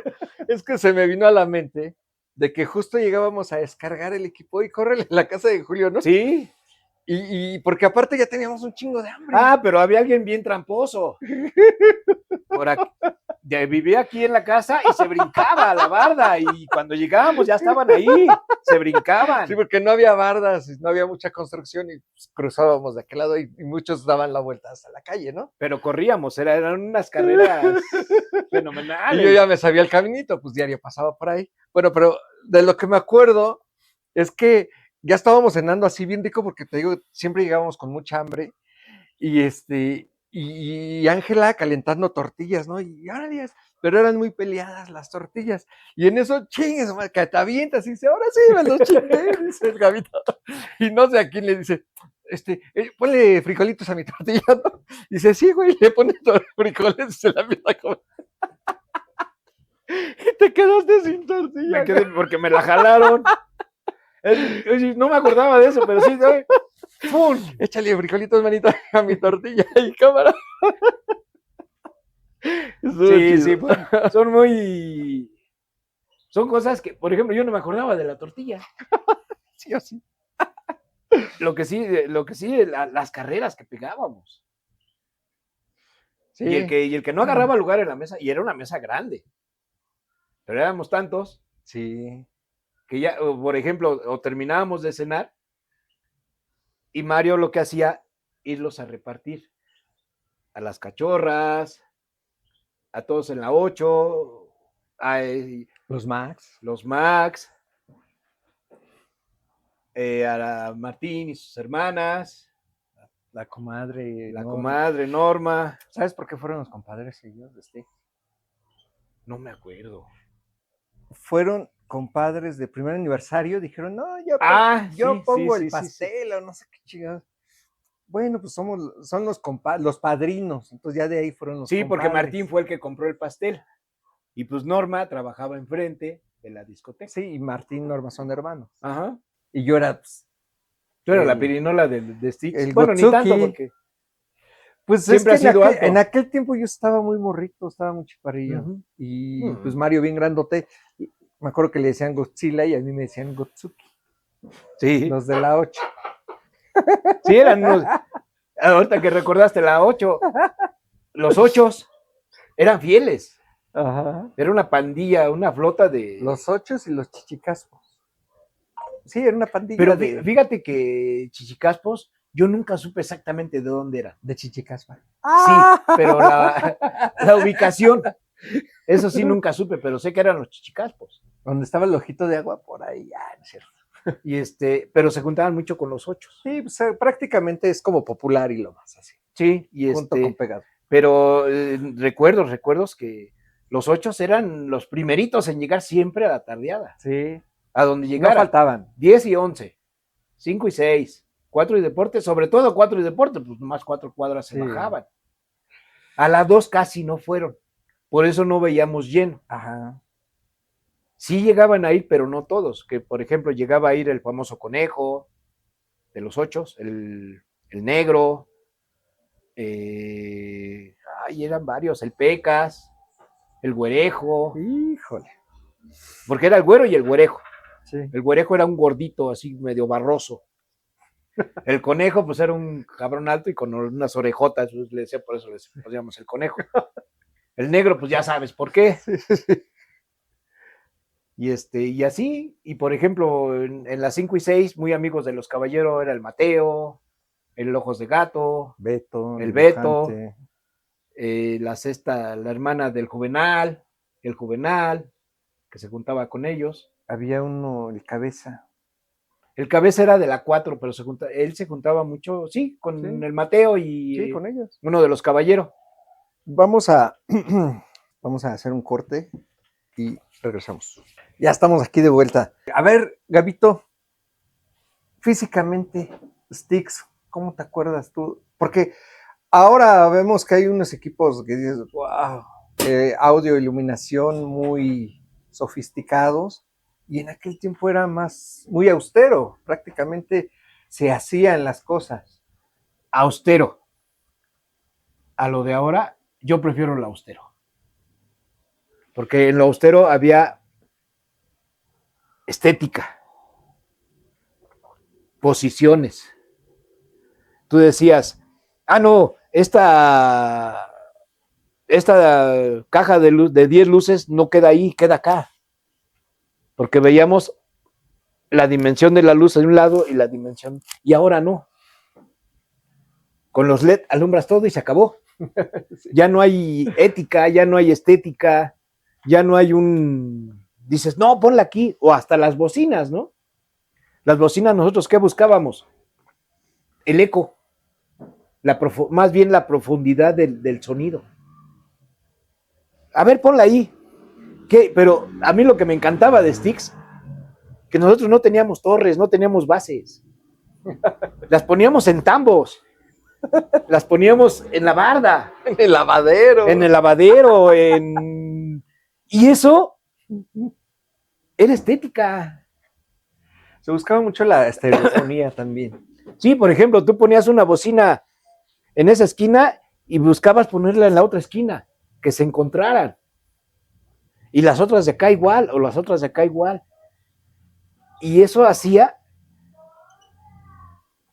Es que se me vino a la mente de que justo llegábamos a descargar el equipo y córrele en la casa de Julio, ¿no? Sí. Y porque aparte ya teníamos un chingo de hambre. Ah, pero había alguien bien tramposo. Por aquí, vivía aquí en la casa y se brincaba a la barda y cuando llegábamos ya estaban ahí, se brincaban. Sí, porque no había bardas, no había mucha construcción y pues, cruzábamos de aquel lado y muchos daban la vuelta hasta la calle, ¿no? Pero corríamos, eran unas carreras fenomenales. Y yo ya me sabía el caminito, pues diario pasaba por ahí. Bueno, pero de lo que me acuerdo es que ya estábamos cenando así bien rico porque te digo, siempre llegábamos con mucha hambre y y Ángela calentando tortillas, ¿no? Y ahora días, pero eran muy peleadas las tortillas. Y en eso, chingues, que te avientas y dice, ahora sí me los chingué, dice el Gabito. Y no sé a quién le dice, ponle frijolitos a mi tortilla, ¿no? Dice, sí, güey, le pone frijoles y se la empieza a comer. Y te quedaste sin tortilla. Me quedé porque me la jalaron. No me acordaba de eso, pero sí, ¡pum! Échale frijolitos, manita, a mi tortilla y cámara. Sí, pues, son cosas que, por ejemplo, yo no me acordaba de la tortilla. Sí o sí. Lo que sí, las carreras que pegábamos. Sí. Y el que no agarraba lugar en la mesa, y era una mesa grande, pero éramos tantos. Sí. Que ya, por ejemplo, o terminábamos de cenar y Mario lo que hacía, irlos a repartir a las cachorras, a todos en la 8, Los Max. los Max, a Martín y sus hermanas, La comadre. la comadre Norma. ¿Sabes por qué fueron los compadres ellos? No me acuerdo. Fueron compadres de primer aniversario, dijeron, no, yo pongo el pastel o no sé qué chingados. Bueno, pues son los padrinos, entonces ya de ahí fueron los Sí, compadres. porque Martín fue el que compró el pastel y pues Norma trabajaba enfrente de la discoteca. Sí, y Martín y Norma son hermanos. Ajá. Y yo era, pues, Tú eras la pirinola de Sticks. el Bueno, Gotsuki. ni tanto porque pues siempre es que ha sido alto. en aquel tiempo yo estaba muy morrito, estaba muy chiparrillo. Uh-huh. Y pues Mario bien grandote. Me acuerdo que le decían Godzilla y a mí me decían Gotsuki. Sí. Los de la 8. Sí, eran unos... Ahorita que recordaste la 8, los 8 eran fieles. Ajá. Era una pandilla, una flota de... Los 8 y los chichicaspos. Sí, era una pandilla. Pero fíjate que Chichicaspos, yo nunca supe exactamente de dónde era. De Chichicaspa. Sí, pero la ubicación, eso sí nunca supe, pero sé que eran los Chichicaspos. Donde estaba el ojito de agua, por ahí, no es cierto. Y pero se juntaban mucho con los 8. Sí, pues prácticamente es como Popular y lo más así. Sí, y junto con pegado. Pero recuerdos que los 8 eran los primeritos en llegar siempre a la tardeada. Sí. A donde llegara. No faltaban. 10 y 11, 5 y 6, 4 y deporte, sobre todo 4 y deporte, pues nomás 4 cuadras se bajaban. A las 2 casi no fueron, por eso no veíamos lleno. Ajá. Sí llegaban a ir, pero no todos, que por ejemplo llegaba a ir el famoso Conejo de los 8, el Negro, eran varios, el Pecas, el Güerejo. Híjole. Porque era el Güero y el Güerejo. Sí. El Güerejo era un gordito así medio barroso. El Conejo pues era un cabrón alto y con unas orejotas, pues, le decía, por eso le decíamos el Conejo. El Negro pues ya sabes por qué. Sí. Y así, y por ejemplo, en las 5 y 6, muy amigos de los caballeros, era el Mateo, el Ojos de Gato, Beto, el Beto, dibujante. la hermana del Juvenal, el Juvenal, que se juntaba con ellos. Había uno, el Cabeza. El Cabeza era de la 4, pero él se juntaba mucho, sí, con Sí. el Mateo y Sí, con ellos. uno de los caballeros. Vamos a hacer un corte y regresamos. Ya estamos aquí de vuelta. A ver, Gabito, físicamente, Styx, ¿cómo te acuerdas tú? Porque ahora vemos que hay unos equipos que dices, wow, audio, iluminación muy sofisticados, y en aquel tiempo era muy austero, prácticamente se hacían las cosas. Austero. A lo de ahora, yo prefiero lo austero. Porque en lo austero había estética, posiciones. Tú decías, no, esta caja de 10 luces no queda ahí, queda acá. Porque veíamos la dimensión de la luz de un lado y la dimensión, y ahora no. Con los LED alumbras todo y se acabó. Sí. Ya no hay ética, ya no hay estética, ya no hay dices, no, ponla aquí, o hasta las bocinas, ¿no? Las bocinas, nosotros, ¿qué buscábamos? El eco, más bien la profundidad del sonido. A ver, ponla ahí. ¿Qué? Pero a mí lo que me encantaba de Styx, que nosotros no teníamos torres, no teníamos bases. Las poníamos en tambos. Las poníamos en la barda. En el lavadero. En el lavadero. Y eso era estética. Se buscaba mucho la estereofonía también. Sí, por ejemplo, tú ponías una bocina en esa esquina y buscabas ponerla en la otra esquina, que se encontraran. Y las otras de acá igual, o las otras de acá igual. Y eso hacía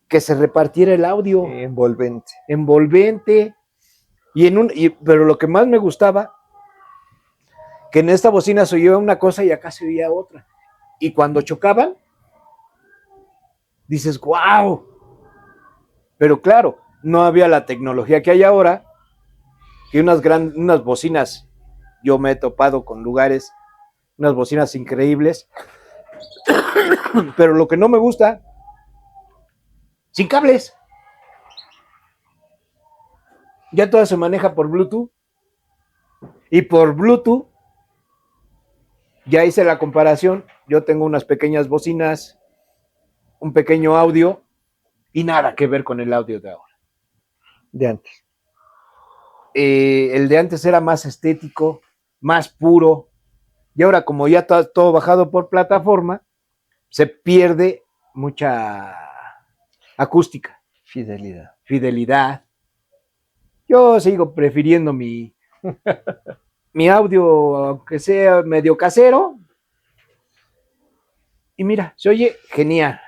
que se repartiera el audio. Envolvente. Envolvente. Pero lo que más me gustaba, que en esta bocina se oía una cosa y acá se oía otra. Y cuando chocaban, dices, ¡wow! Pero claro, no había la tecnología que hay ahora, que unas bocinas, yo me he topado con lugares, unas bocinas increíbles, pero lo que no me gusta, sin cables. Ya todo se maneja por Bluetooth. Y por Bluetooth, ya hice la comparación, yo tengo unas pequeñas bocinas, un pequeño audio, y nada que ver con el audio de ahora. De antes. El de antes era más estético, más puro, y ahora como ya está todo bajado por plataforma, se pierde mucha acústica. Fidelidad. Yo sigo prefiriendo mi audio, aunque sea medio casero, y mira, se oye genial.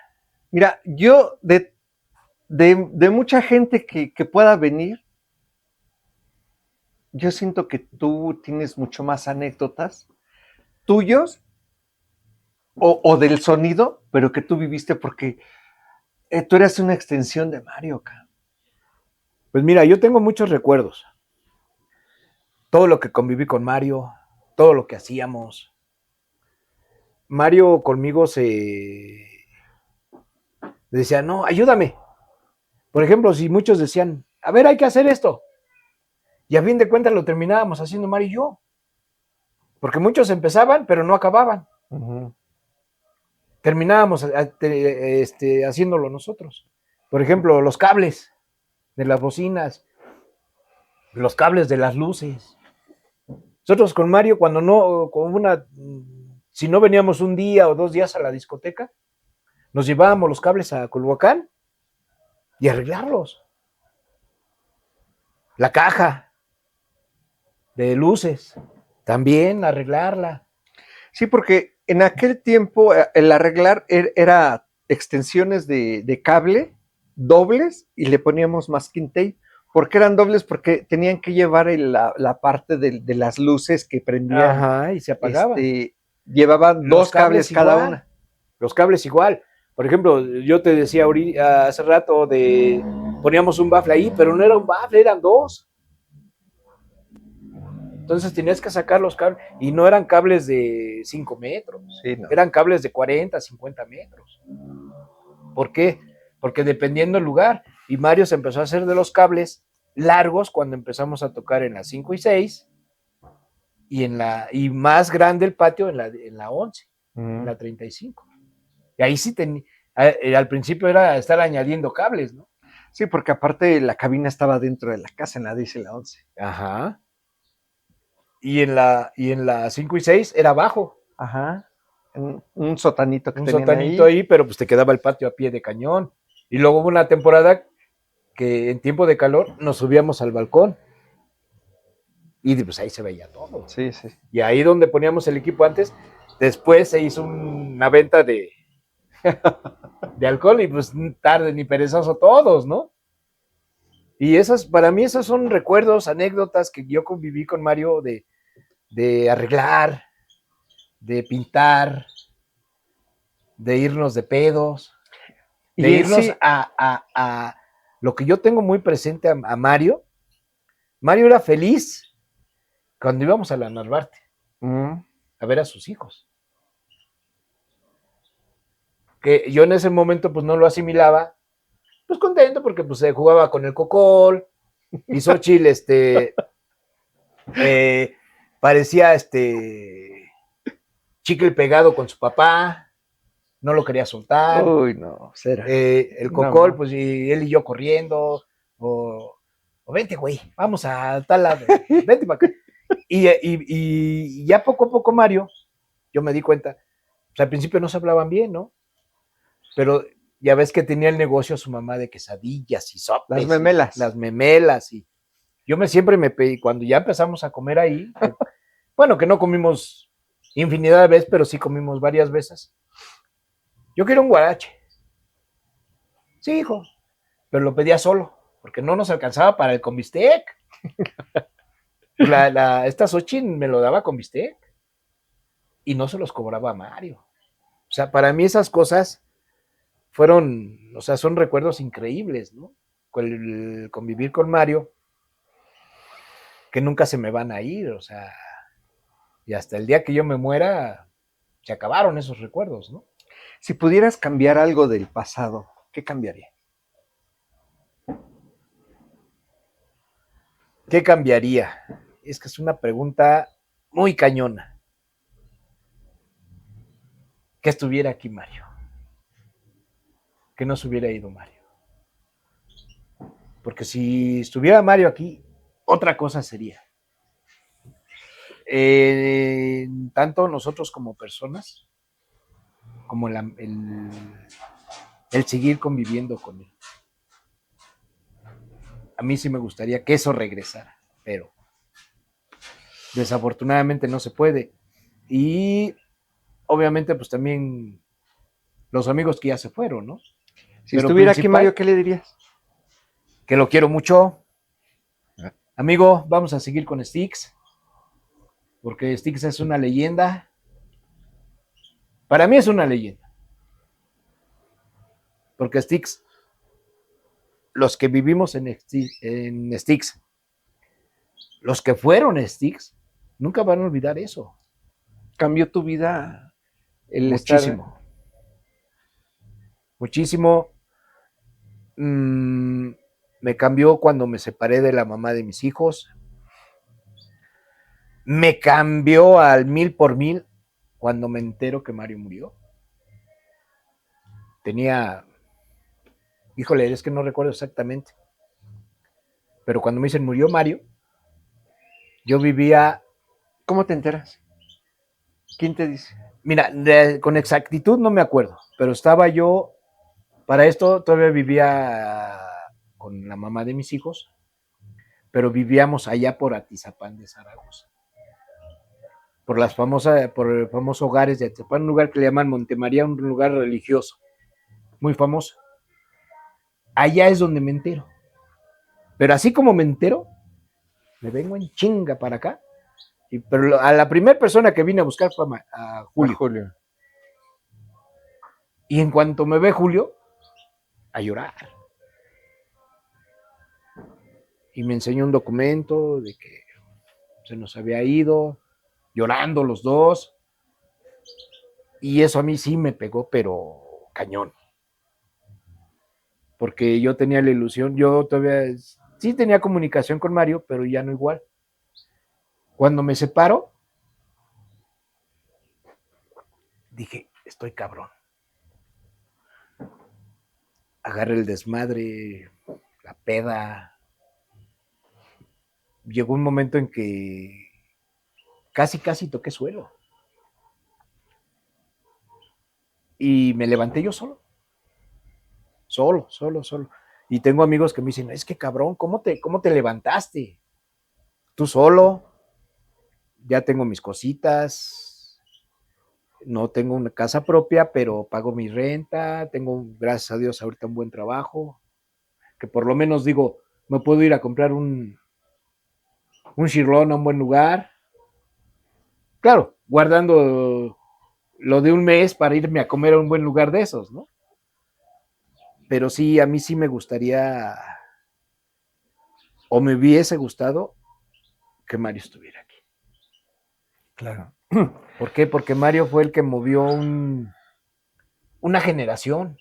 Mira, yo de mucha gente que pueda venir, yo siento que tú tienes mucho más anécdotas tuyos o del sonido, pero que tú viviste porque tú eras una extensión de Mario, cara. Pues mira, yo tengo muchos recuerdos. Todo lo que conviví con Mario, todo lo que hacíamos. Mario conmigo decía, no, ayúdame. Por ejemplo, si muchos decían, a ver, hay que hacer esto. Y a fin de cuentas lo terminábamos haciendo Mario y yo. Porque muchos empezaban, pero no acababan. Uh-huh. Terminábamos haciéndolo nosotros. Por ejemplo, los cables de las bocinas, los cables de las luces. Nosotros con Mario, si no veníamos un día o 2 días a la discoteca, nos llevábamos los cables a Culhuacán y arreglarlos. La caja de luces, también arreglarla. Sí, porque en aquel tiempo el arreglar era extensiones de cable dobles y le poníamos masking tape. ¿Por qué eran dobles? Porque tenían que llevar la parte de las luces que prendían. Ajá, y se apagaban. llevaban Los dos cables cada igual. una. Los cables igual. Por ejemplo, yo te decía hace rato poníamos un bafle ahí, pero no era un bafle, eran dos. Entonces tenías que sacar los cables y no eran cables de 5 metros, Sí, no. eran cables de 40, 50 metros. ¿Por qué? Porque dependiendo del lugar. Y Mario se empezó a hacer de los cables largos cuando empezamos a tocar en la 5 y 6 y más grande el patio en la 11, en la 35. Y ahí sí al principio era estar añadiendo cables, ¿no? Sí, porque aparte la cabina estaba dentro de la casa en la 10 y la 11. Ajá. Y en la 5 y 6 era abajo. Ajá. Un sotanito que Un tenían sotanito ahí, pero pues te quedaba el patio a pie de cañón. Y luego hubo una temporada que en tiempo de calor nos subíamos al balcón. Y pues ahí se veía todo. Sí, sí. Y ahí donde poníamos el equipo antes, después se hizo una venta de alcohol y pues tarde ni perezoso todos, ¿no? Y para mí esos son recuerdos, anécdotas que yo conviví con Mario de arreglar, de pintar, de irnos de pedos, de irnos sí, a lo que yo tengo muy presente a Mario. Mario era feliz cuando íbamos a la Narvarte a ver a sus hijos. Que yo en ese momento pues no lo asimilaba, pues contento porque pues se jugaba con el cocol y Xochitl parecía chicle pegado con su papá, no lo quería soltar. Uy, no, será. El cocol, pues y él y yo corriendo, o vente, güey, vamos a tal lado, vente para acá. Y ya poco a poco, Mario, yo me di cuenta, pues al principio no se hablaban bien, ¿no? Pero ya ves que tenía el negocio su mamá de quesadillas y sopes. Las memelas. Las memelas. Y yo siempre me pedí, cuando ya empezamos a comer ahí, bueno, que no comimos infinidad de veces, pero sí comimos varias veces. Yo quiero un guarache. Sí, hijo, pero lo pedía solo, porque no nos alcanzaba para el con bistec. Esta Xochitl me lo daba con bistec y no se los cobraba a Mario. O sea, para mí esas cosas son recuerdos increíbles, ¿no? El convivir con Mario, que nunca se me van a ir, o sea, y hasta el día que yo me muera, se acabaron esos recuerdos, ¿no? Si pudieras cambiar algo del pasado, ¿qué cambiaría? ¿Qué cambiaría? Es que es una pregunta muy cañona. Que estuviera aquí Mario. Que no se hubiera ido Mario. Porque si estuviera Mario aquí, otra cosa sería. Tanto nosotros como personas, como el seguir conviviendo con él. A mí sí me gustaría que eso regresara, pero desafortunadamente no se puede. Y obviamente pues también los amigos que ya se fueron, ¿no? Si pero estuviera aquí Mario, ¿qué le dirías? Que lo quiero mucho. Amigo, vamos a seguir con Styx, porque Styx es una leyenda. Para mí es una leyenda. Porque Styx, los que vivimos en Styx, los que fueron Styx, nunca van a olvidar eso. Cambió tu vida el muchísimo. Estar... Muchísimo. Me cambió cuando me separé de la mamá de mis hijos. Me cambió al 1000% cuando me entero que Mario murió. Tenía, híjole, es que no recuerdo exactamente, pero cuando me dicen murió Mario, yo vivía... ¿Cómo te enteras? ¿Quién te dice? Mira, con exactitud no me acuerdo, pero estaba yo, para esto todavía vivía con la mamá de mis hijos, pero vivíamos allá por Atizapán de Zaragoza. Por el famoso hogares de Atizapán, un lugar que le llaman Montemaría, un lugar religioso, muy famoso. Allá es donde me entero. Pero así como me entero, me vengo en chinga para acá Pero a la primera persona que vine a buscar fue a Julio. Julio. Y en cuanto me ve Julio, a llorar. Y me enseñó un documento de que se nos había ido, llorando los dos. Y eso a mí sí me pegó, pero cañón. Porque yo tenía la ilusión, yo todavía sí tenía comunicación con Mario, pero ya no igual. Cuando me separo, dije, estoy cabrón. Agarré el desmadre, la peda. Llegó un momento en que casi toqué suelo. Y me levanté yo solo. Solo. Y tengo amigos que me dicen, es que cabrón, ¿cómo te levantaste? Tú solo, ya tengo mis cositas, no tengo una casa propia, pero pago mi renta, tengo, gracias a Dios, ahorita un buen trabajo, que por lo menos digo, me puedo ir a comprar un chirlón a un buen lugar. Claro, guardando lo de un mes para irme a comer a un buen lugar de esos, ¿no? Pero sí, a mí sí me gustaría, o me hubiese gustado, que Mario estuviera aquí. Claro. ¿Por qué? Porque Mario fue el que movió una generación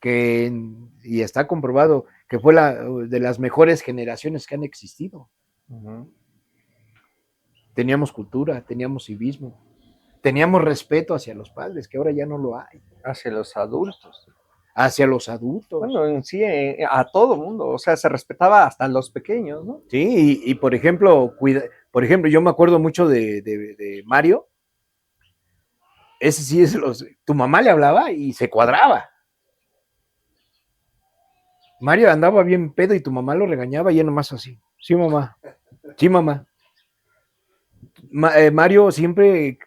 y está comprobado que fue de las mejores generaciones que han existido. Uh-huh. Teníamos cultura, teníamos civismo, teníamos respeto hacia los padres, que ahora ya no lo hay. Hacia los adultos. Hacia los adultos. Bueno, en sí, a todo mundo, o sea, se respetaba hasta a los pequeños, ¿no? Sí, y por ejemplo, yo me acuerdo mucho de Mario. Ese sí tu mamá le hablaba y se cuadraba. Mario andaba bien pedo y tu mamá lo regañaba y él nomás así. Sí, mamá. Sí, mamá. Mario siempre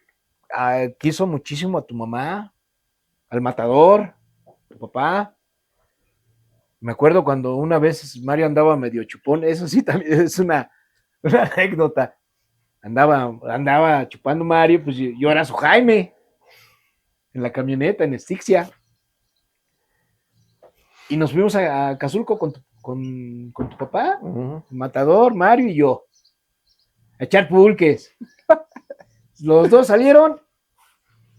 quiso muchísimo a tu mamá, al matador, tu papá. Me acuerdo cuando una vez Mario andaba medio chupón, eso sí también es una anécdota. Andaba chupando Mario, pues yo era su Jaime, en la camioneta, en Estixia. Y nos fuimos a Acazulco con tu papá, Uh-huh. Matador, Mario y yo, a echar pulques. Los dos salieron,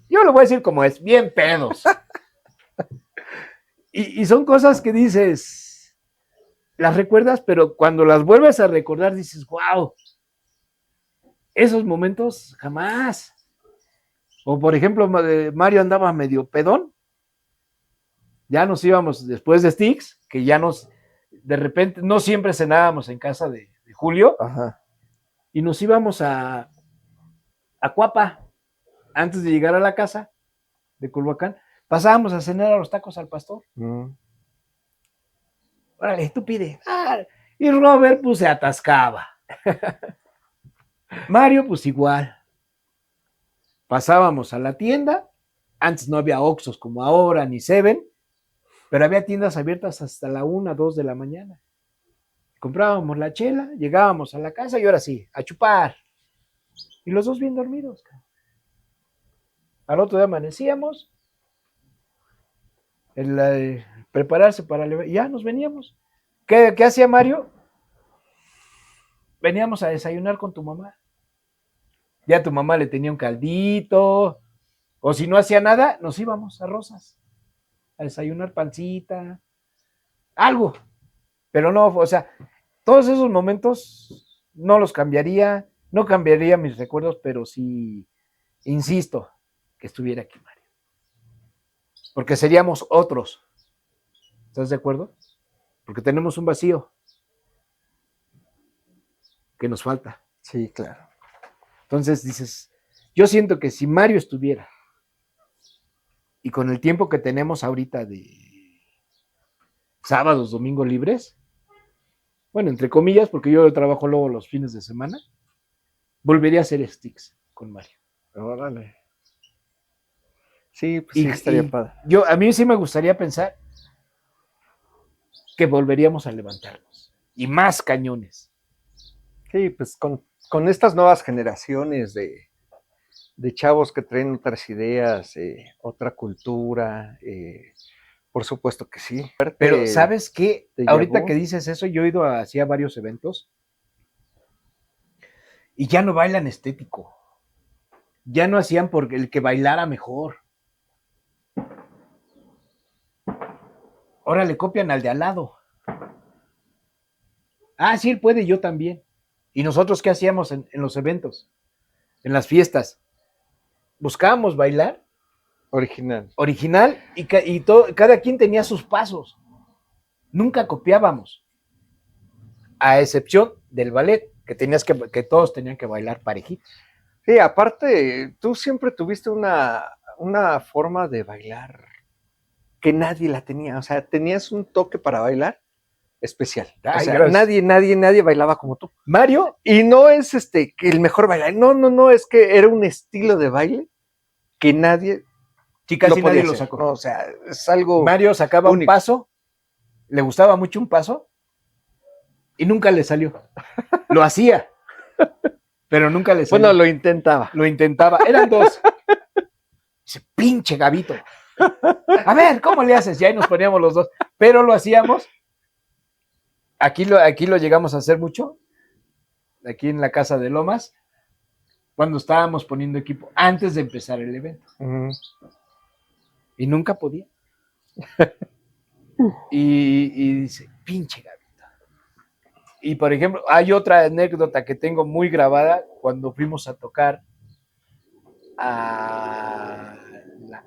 yo lo voy a decir como es, bien pedos. Y son cosas que dices, las recuerdas, pero cuando las vuelves a recordar dices, wow, esos momentos jamás. O por ejemplo, Mario andaba medio pedón, ya nos íbamos después de Sticks, que ya de repente, no siempre cenábamos en casa de Julio, Ajá. y nos íbamos a Cuapa, antes de llegar a la casa de Culhuacán, pasábamos a cenar a los tacos al pastor. Órale, tú pide. Y Robert, pues, se atascaba. Mario, pues, igual. Pasábamos a la tienda. Antes no había Oxxos como ahora, ni Seven, pero había tiendas abiertas hasta la 1, 2 de la mañana. Comprábamos la chela, llegábamos a la casa y ahora sí, a chupar. Y los dos bien dormidos. Al otro día amanecíamos, prepararse para ya nos veníamos. ¿Qué hacía Mario? Veníamos a desayunar con tu mamá. Ya tu mamá le tenía un caldito, o si no hacía nada, nos íbamos a Rosas a desayunar pancita, algo. Pero no, o sea, todos esos momentos no los cambiaría, no cambiaría mis recuerdos, pero sí, insisto, que estuviera aquí Mario. Porque seríamos otros. ¿Estás de acuerdo? Porque tenemos un vacío que nos falta. Sí, claro. Entonces dices, yo siento que si Mario estuviera, y con el tiempo que tenemos ahorita de sábados, domingos libres, bueno, entre comillas, porque yo trabajo luego los fines de semana, volvería a hacer Sticks con Mario. Órale. Sí, pues sí, estaría padre. A mí sí me gustaría pensar que volveríamos a levantarnos. Y más cañones. Sí, pues con estas nuevas generaciones de chavos que traen otras ideas, otra cultura, por supuesto que sí. Pero ¿sabes qué? te Ahorita llevó. que dices eso, yo he ido hacia varios eventos y ya no bailan estético. Ya no hacían por el que bailara mejor. Ahora le copian al de al lado. Ah, sí, él puede, yo también. ¿Y nosotros qué hacíamos en los eventos? En las fiestas. Buscábamos bailar Original. original y cada quien tenía sus pasos. Nunca copiábamos. A excepción del ballet, que todos tenían que bailar parejitos. Sí, aparte, tú siempre tuviste una forma de bailar que nadie la tenía. O sea, tenías un toque para bailar especial. O Ay, sea, gracias. nadie bailaba como tú. Mario, Y no es que el mejor bailar. No, es que era un estilo de baile que nadie sí, lo casi podía nadie lo hacer. sacó. No, o sea, es algo Mario sacaba un único. paso, le gustaba mucho un paso y nunca le salió. Lo hacía, pero nunca le salió. Bueno, lo intentaba. Lo intentaba. Eran dos. Ese pinche Gabito. A ver, ¿cómo le haces? Y ahí nos poníamos los dos. Pero lo hacíamos. Aquí lo llegamos a hacer mucho. Aquí en la casa de Lomas. Cuando estábamos poniendo equipo. Antes de empezar el evento. Y nunca podía. Y dice, pinche Gabito. Y por ejemplo, hay otra anécdota que tengo muy grabada cuando fuimos a tocar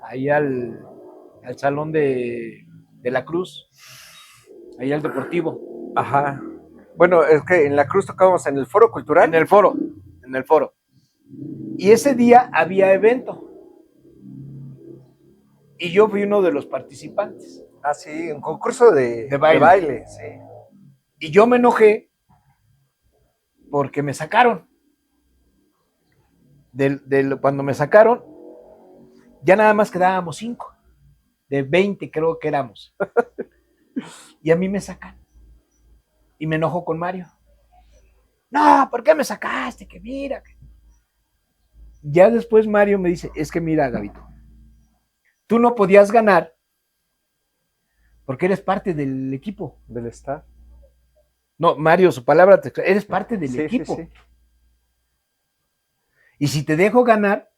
ahí al salón de la Cruz, ahí al Deportivo. Ajá. Bueno, es que en la Cruz tocábamos en el Foro Cultural. En el foro. Y ese día había evento. Y yo fui uno de los participantes. Ah, sí, un concurso de baile, sí. Y yo me enojé porque me sacaron. Cuando me sacaron, ya nada más quedábamos 5. De 20 creo que éramos. Y a mí me sacan. Y me enojo con Mario. No, ¿por qué me sacaste? Que mira. Ya después Mario me dice, es que mira, Gabito, tú no podías ganar porque eres parte del equipo. Del staff. No, Mario, su palabra, eres parte del equipo. Sí. Y si te dejo ganar,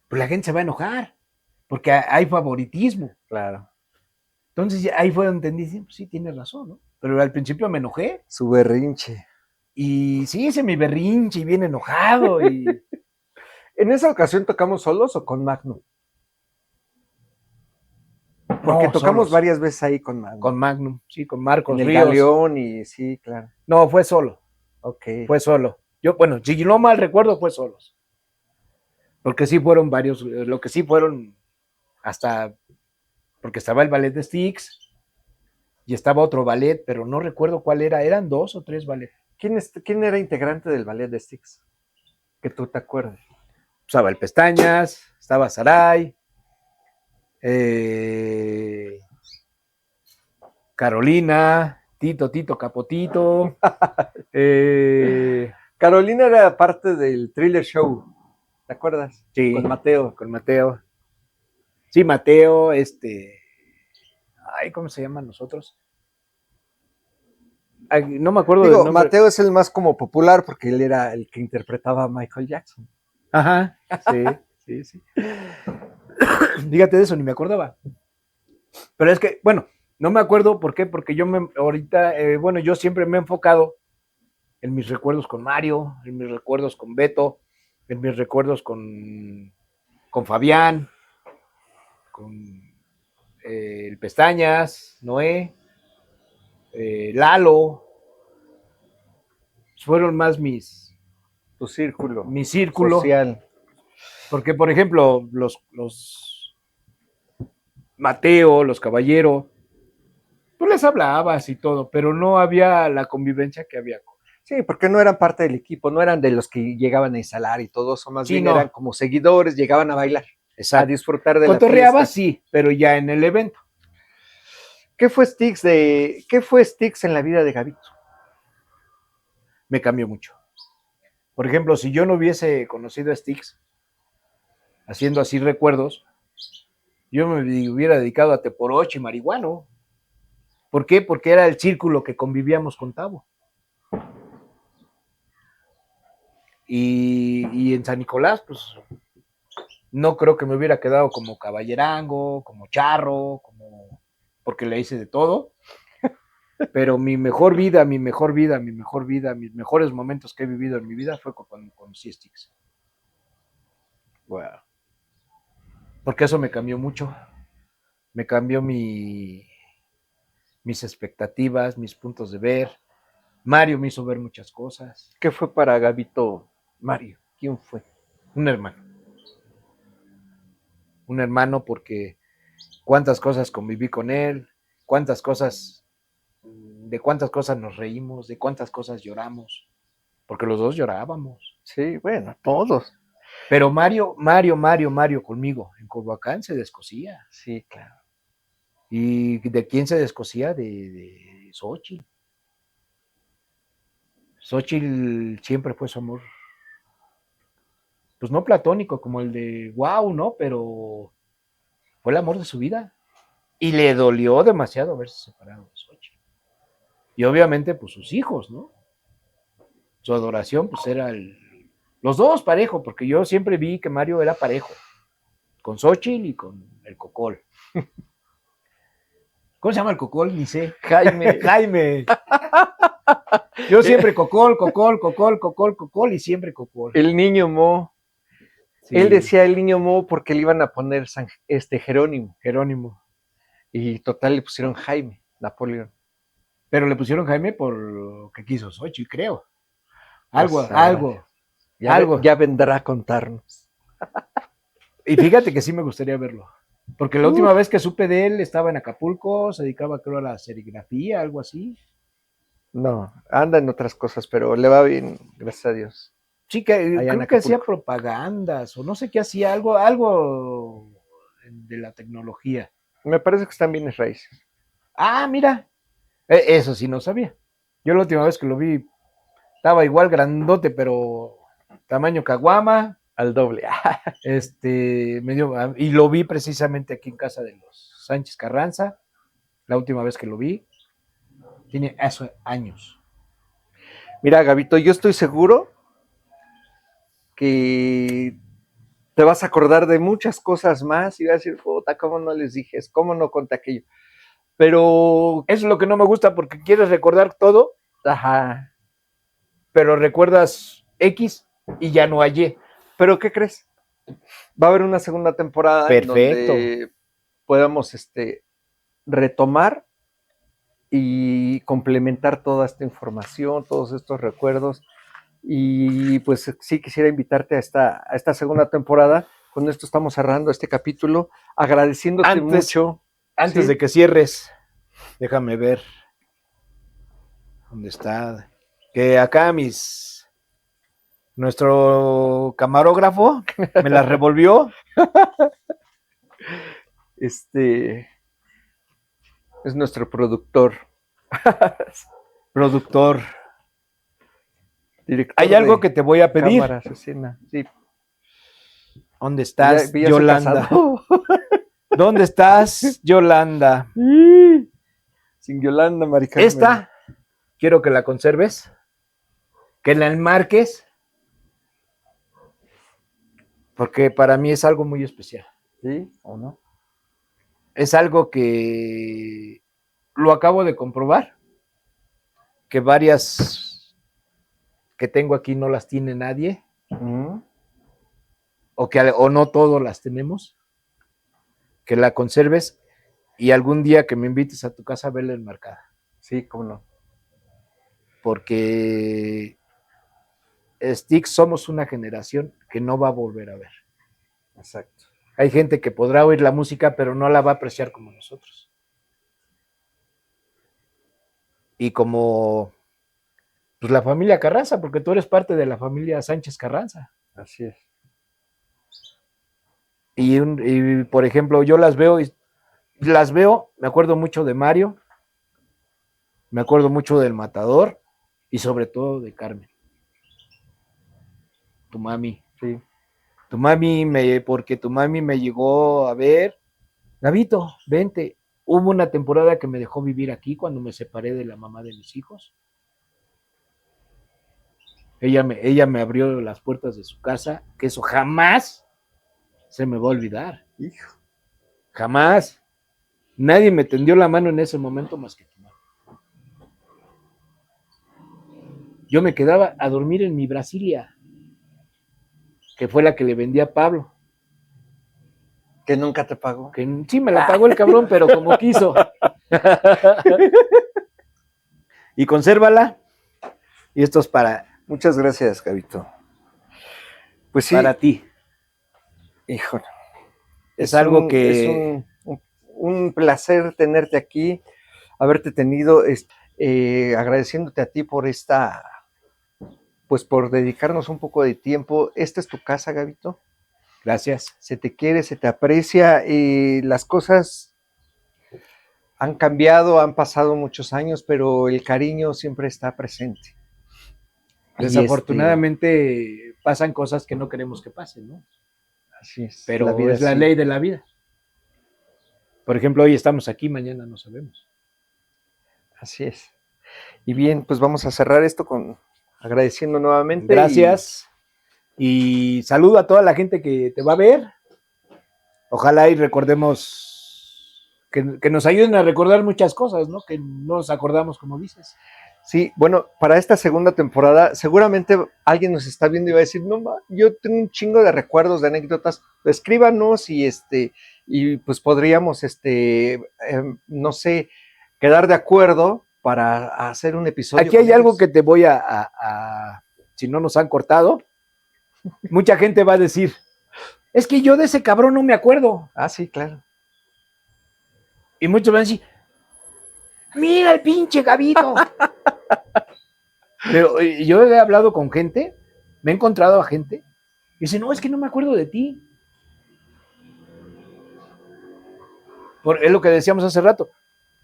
pues la gente se va a enojar, porque hay favoritismo. Claro. Entonces ahí fue donde entendí, pues sí, tienes razón, ¿no? Pero al principio me enojé. Su berrinche. Y sí, hice mi berrinche y bien enojado. Y ¿En esa ocasión tocamos solos o con Magnum? Porque no, tocamos solos. Varias veces ahí con Magnum. Con Magnum, sí, con Marcos en el Ríos. Galeón y sí, claro. No, fue solo. Ok. Fue solo. Yo, bueno, si no mal recuerdo, fue solos. Porque sí fueron varios, lo que sí fueron hasta, porque estaba el ballet de Styx y estaba otro ballet, pero no recuerdo cuál era, eran 2 o 3 ballets. ¿Quién era integrante del ballet de Styx? Que tú te acuerdes. Estaba el Pestañas, estaba Saray, Carolina, Tito Capotito. Carolina era parte del Thriller Show, ¿te acuerdas? Sí. Con Mateo. Con Mateo. Sí, Mateo, ay, ¿cómo se llaman nosotros? Ay, no me acuerdo del nombre. Mateo es el más como popular porque él era el que interpretaba a Michael Jackson. Ajá, sí. Dígate de eso, ni me acordaba. Pero es que, bueno, no me acuerdo por qué, porque yo yo siempre me he enfocado en mis recuerdos con Mario, en mis recuerdos con Beto, en mis recuerdos con Fabián, con el Pestañas, Noé, Lalo. Fueron más mi círculo social. Porque, por ejemplo, los Mateo, los Caballero, tú les hablabas y todo, pero no había la convivencia que había. Sí, porque no eran parte del equipo, no eran de los que llegaban a instalar y todo eso, más Sí, bien no. eran como seguidores, llegaban a bailar, Exacto. a disfrutar de Cotorreaba, la fiesta. Sí, pero ya en el evento. ¿Qué fue Styx en la vida de Gabito? Me cambió mucho. Por ejemplo, si yo no hubiese conocido a Styx, haciendo así recuerdos, yo me hubiera dedicado a teporocho y marihuano. ¿Por qué? Porque era el círculo que convivíamos con Tavo. Y en San Nicolás, pues no creo que me hubiera quedado como caballerango, como charro, porque le hice de todo. Pero mi mejor vida, mis mejores momentos que he vivido en mi vida fue cuando conocí a Styx. Wow. Porque eso me cambió mucho. Me cambió mis expectativas, mis puntos de ver. Mario me hizo ver muchas cosas. ¿Qué fue para Gabito Mario? ¿Quién fue? Un hermano. Un hermano porque cuántas cosas conviví con él, de cuántas cosas nos reímos, de cuántas cosas lloramos, porque los dos llorábamos. Sí, bueno, todos. Pero Mario conmigo, en Culhuacán se descosía. Sí, claro. ¿Y de quién se descosía? De Xochitl. Xochitl siempre fue su amor, pues no platónico como el de Wow, ¿no? Pero fue el amor de su vida. Y le dolió demasiado haberse separado de Xochitl. Y obviamente, pues sus hijos, ¿no? Su adoración, pues era los dos parejo, porque yo siempre vi que Mario era parejo, con Xochitl y con el Cocol. ¿Cómo se llama el Cocol? Ni sé. Jaime. Jaime. Yo siempre Cocol, y siempre Cocol. El niño Mo. Sí. Él decía el niño Mo porque le iban a poner Jerónimo. Jerónimo. Y total le pusieron Jaime, Napoleón. Pero le pusieron Jaime por lo que quiso Xochitl, creo. Algo. Ya vendrá a contarnos. Y fíjate que sí me gustaría verlo. Porque la última vez que supe de él estaba en Acapulco, se dedicaba creo a la serigrafía, algo así. No, anda en otras cosas, pero le va bien, gracias a Dios. Sí, creo que hacía propagandas o no sé qué hacía, algo de la tecnología. Me parece que están bienes raíces. Ah, mira, eso sí no sabía. Yo la última vez que lo vi estaba igual grandote, pero tamaño caguama. Al doble. Y lo vi precisamente aquí en casa de los Sánchez Carranza, la última vez que lo vi. Tiene eso años. Mira, Gabito, yo estoy seguro que te vas a acordar de muchas cosas más y vas a decir, puta, ¿cómo no les dije? ¿Cómo no conté aquello? Pero eso es lo que no me gusta porque quieres recordar todo, ajá, pero recuerdas X y ya no hay Y. ¿Pero qué crees? Va a haber una segunda temporada. Perfecto. En donde podamos retomar y complementar toda esta información, todos estos recuerdos. Y pues sí quisiera invitarte a esta segunda temporada. Con esto estamos cerrando este capítulo, agradeciéndote mucho. Antes ¿sí? de que cierres, déjame ver dónde está. Que acá nuestro camarógrafo me la revolvió. Es nuestro productor. Director. Hay algo que te voy a pedir. Cámara asesina. Sí. ¿Dónde estás, ya Yolanda? ¿Dónde estás, Yolanda? Sin Yolanda, Mari Carmen. Esta, quiero que la conserves, que la enmarques, porque para mí es algo muy especial. ¿Sí o no? Es algo que lo acabo de comprobar, que varias que tengo aquí no las tiene nadie, o no todos las tenemos, que la conserves y algún día que me invites a tu casa a verla enmarcada. Sí, cómo no. Porque Styx somos una generación que no va a volver a ver. Exacto. Hay gente que podrá oír la música, pero no la va a apreciar como nosotros. Y como pues, la familia Carranza, porque tú eres parte de la familia Sánchez Carranza. Así es. Y por ejemplo, yo las veo, me acuerdo mucho de Mario, me acuerdo mucho del Matador y sobre todo de Carmen. tu mami. Sí. Porque tu mami me llegó a ver. Gabito, vente. Hubo una temporada que me dejó vivir aquí cuando me separé de la mamá de mis hijos. Ella me abrió las puertas de su casa, que eso jamás se me va a olvidar. Hijo. Jamás. Nadie me tendió la mano en ese momento más que tu mami. Yo me quedaba a dormir en mi Brasilia, que fue la que le vendí a Pablo. Que nunca te pagó. Que sí me la pagó el cabrón, pero como quiso. Y consérvala. Y esto es Muchas gracias, Gabito. Pues sí. para ti. Híjole. Es algo que... Es un placer tenerte aquí, haberte tenido, agradeciéndote a ti por pues por dedicarnos un poco de tiempo. Esta es tu casa, Gabito. Gracias. Se te quiere, se te aprecia, las cosas han cambiado, han pasado muchos años, pero el cariño siempre está presente. Desafortunadamente pasan cosas que no queremos que pasen, ¿no? Así es. Pero es la ley de la vida. Por ejemplo, hoy estamos aquí, mañana no sabemos. Así es. Y bien, pues vamos a cerrar esto agradeciendo nuevamente. Gracias. Y saludo a toda la gente que te va a ver. Ojalá y recordemos, que nos ayuden a recordar muchas cosas, ¿no? Que no nos acordamos, como dices. Sí, bueno, para esta segunda temporada, seguramente alguien nos está viendo y va a decir, no, yo tengo un chingo de recuerdos, de anécdotas, escríbanos y pues podríamos, no sé, quedar de acuerdo para hacer un episodio. Aquí hay algo que te voy si no nos han cortado, mucha gente va a decir, es que yo de ese cabrón no me acuerdo. Ah, sí, claro. Y muchos van a decir, mira el pinche Gabito. Pero yo he hablado con gente, me he encontrado a gente, y dice, no, es que no me acuerdo de ti. Es lo que decíamos hace rato,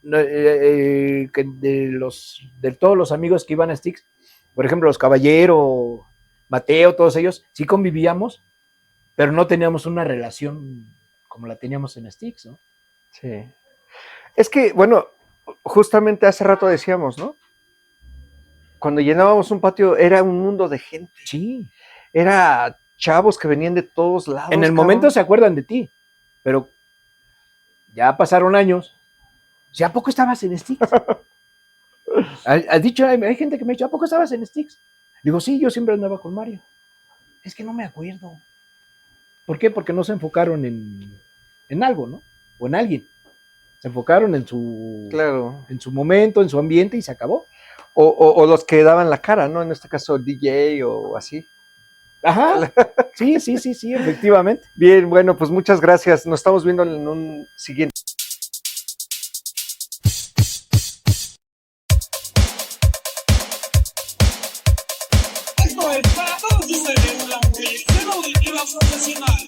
que de todos los amigos que iban a Styx, por ejemplo, los Caballero, Mateo, todos ellos, sí convivíamos, pero no teníamos una relación como la teníamos en Styx, ¿no? Sí. Es que, bueno, justamente hace rato decíamos, ¿no? Cuando llenábamos un patio era un mundo de gente. Sí. Era chavos que venían de todos lados. En el momento se acuerdan de ti, pero ya pasaron años. ¿Sí, ¿a poco estabas en Styx? Has dicho, hay gente que me ha dicho, ¿a poco estabas en Styx? Digo, sí, yo siempre andaba con Mario. Es que no me acuerdo. ¿Por qué? Porque no se enfocaron en algo, ¿no? O en alguien. Se enfocaron en su momento, en su ambiente y se acabó. O los que daban la cara, ¿no? En este caso DJ o así. Ajá. Sí, efectivamente. Bien, bueno, pues muchas gracias. Nos estamos viendo en un siguiente. Esto es para todos ustedes la proyección auditiva profesional.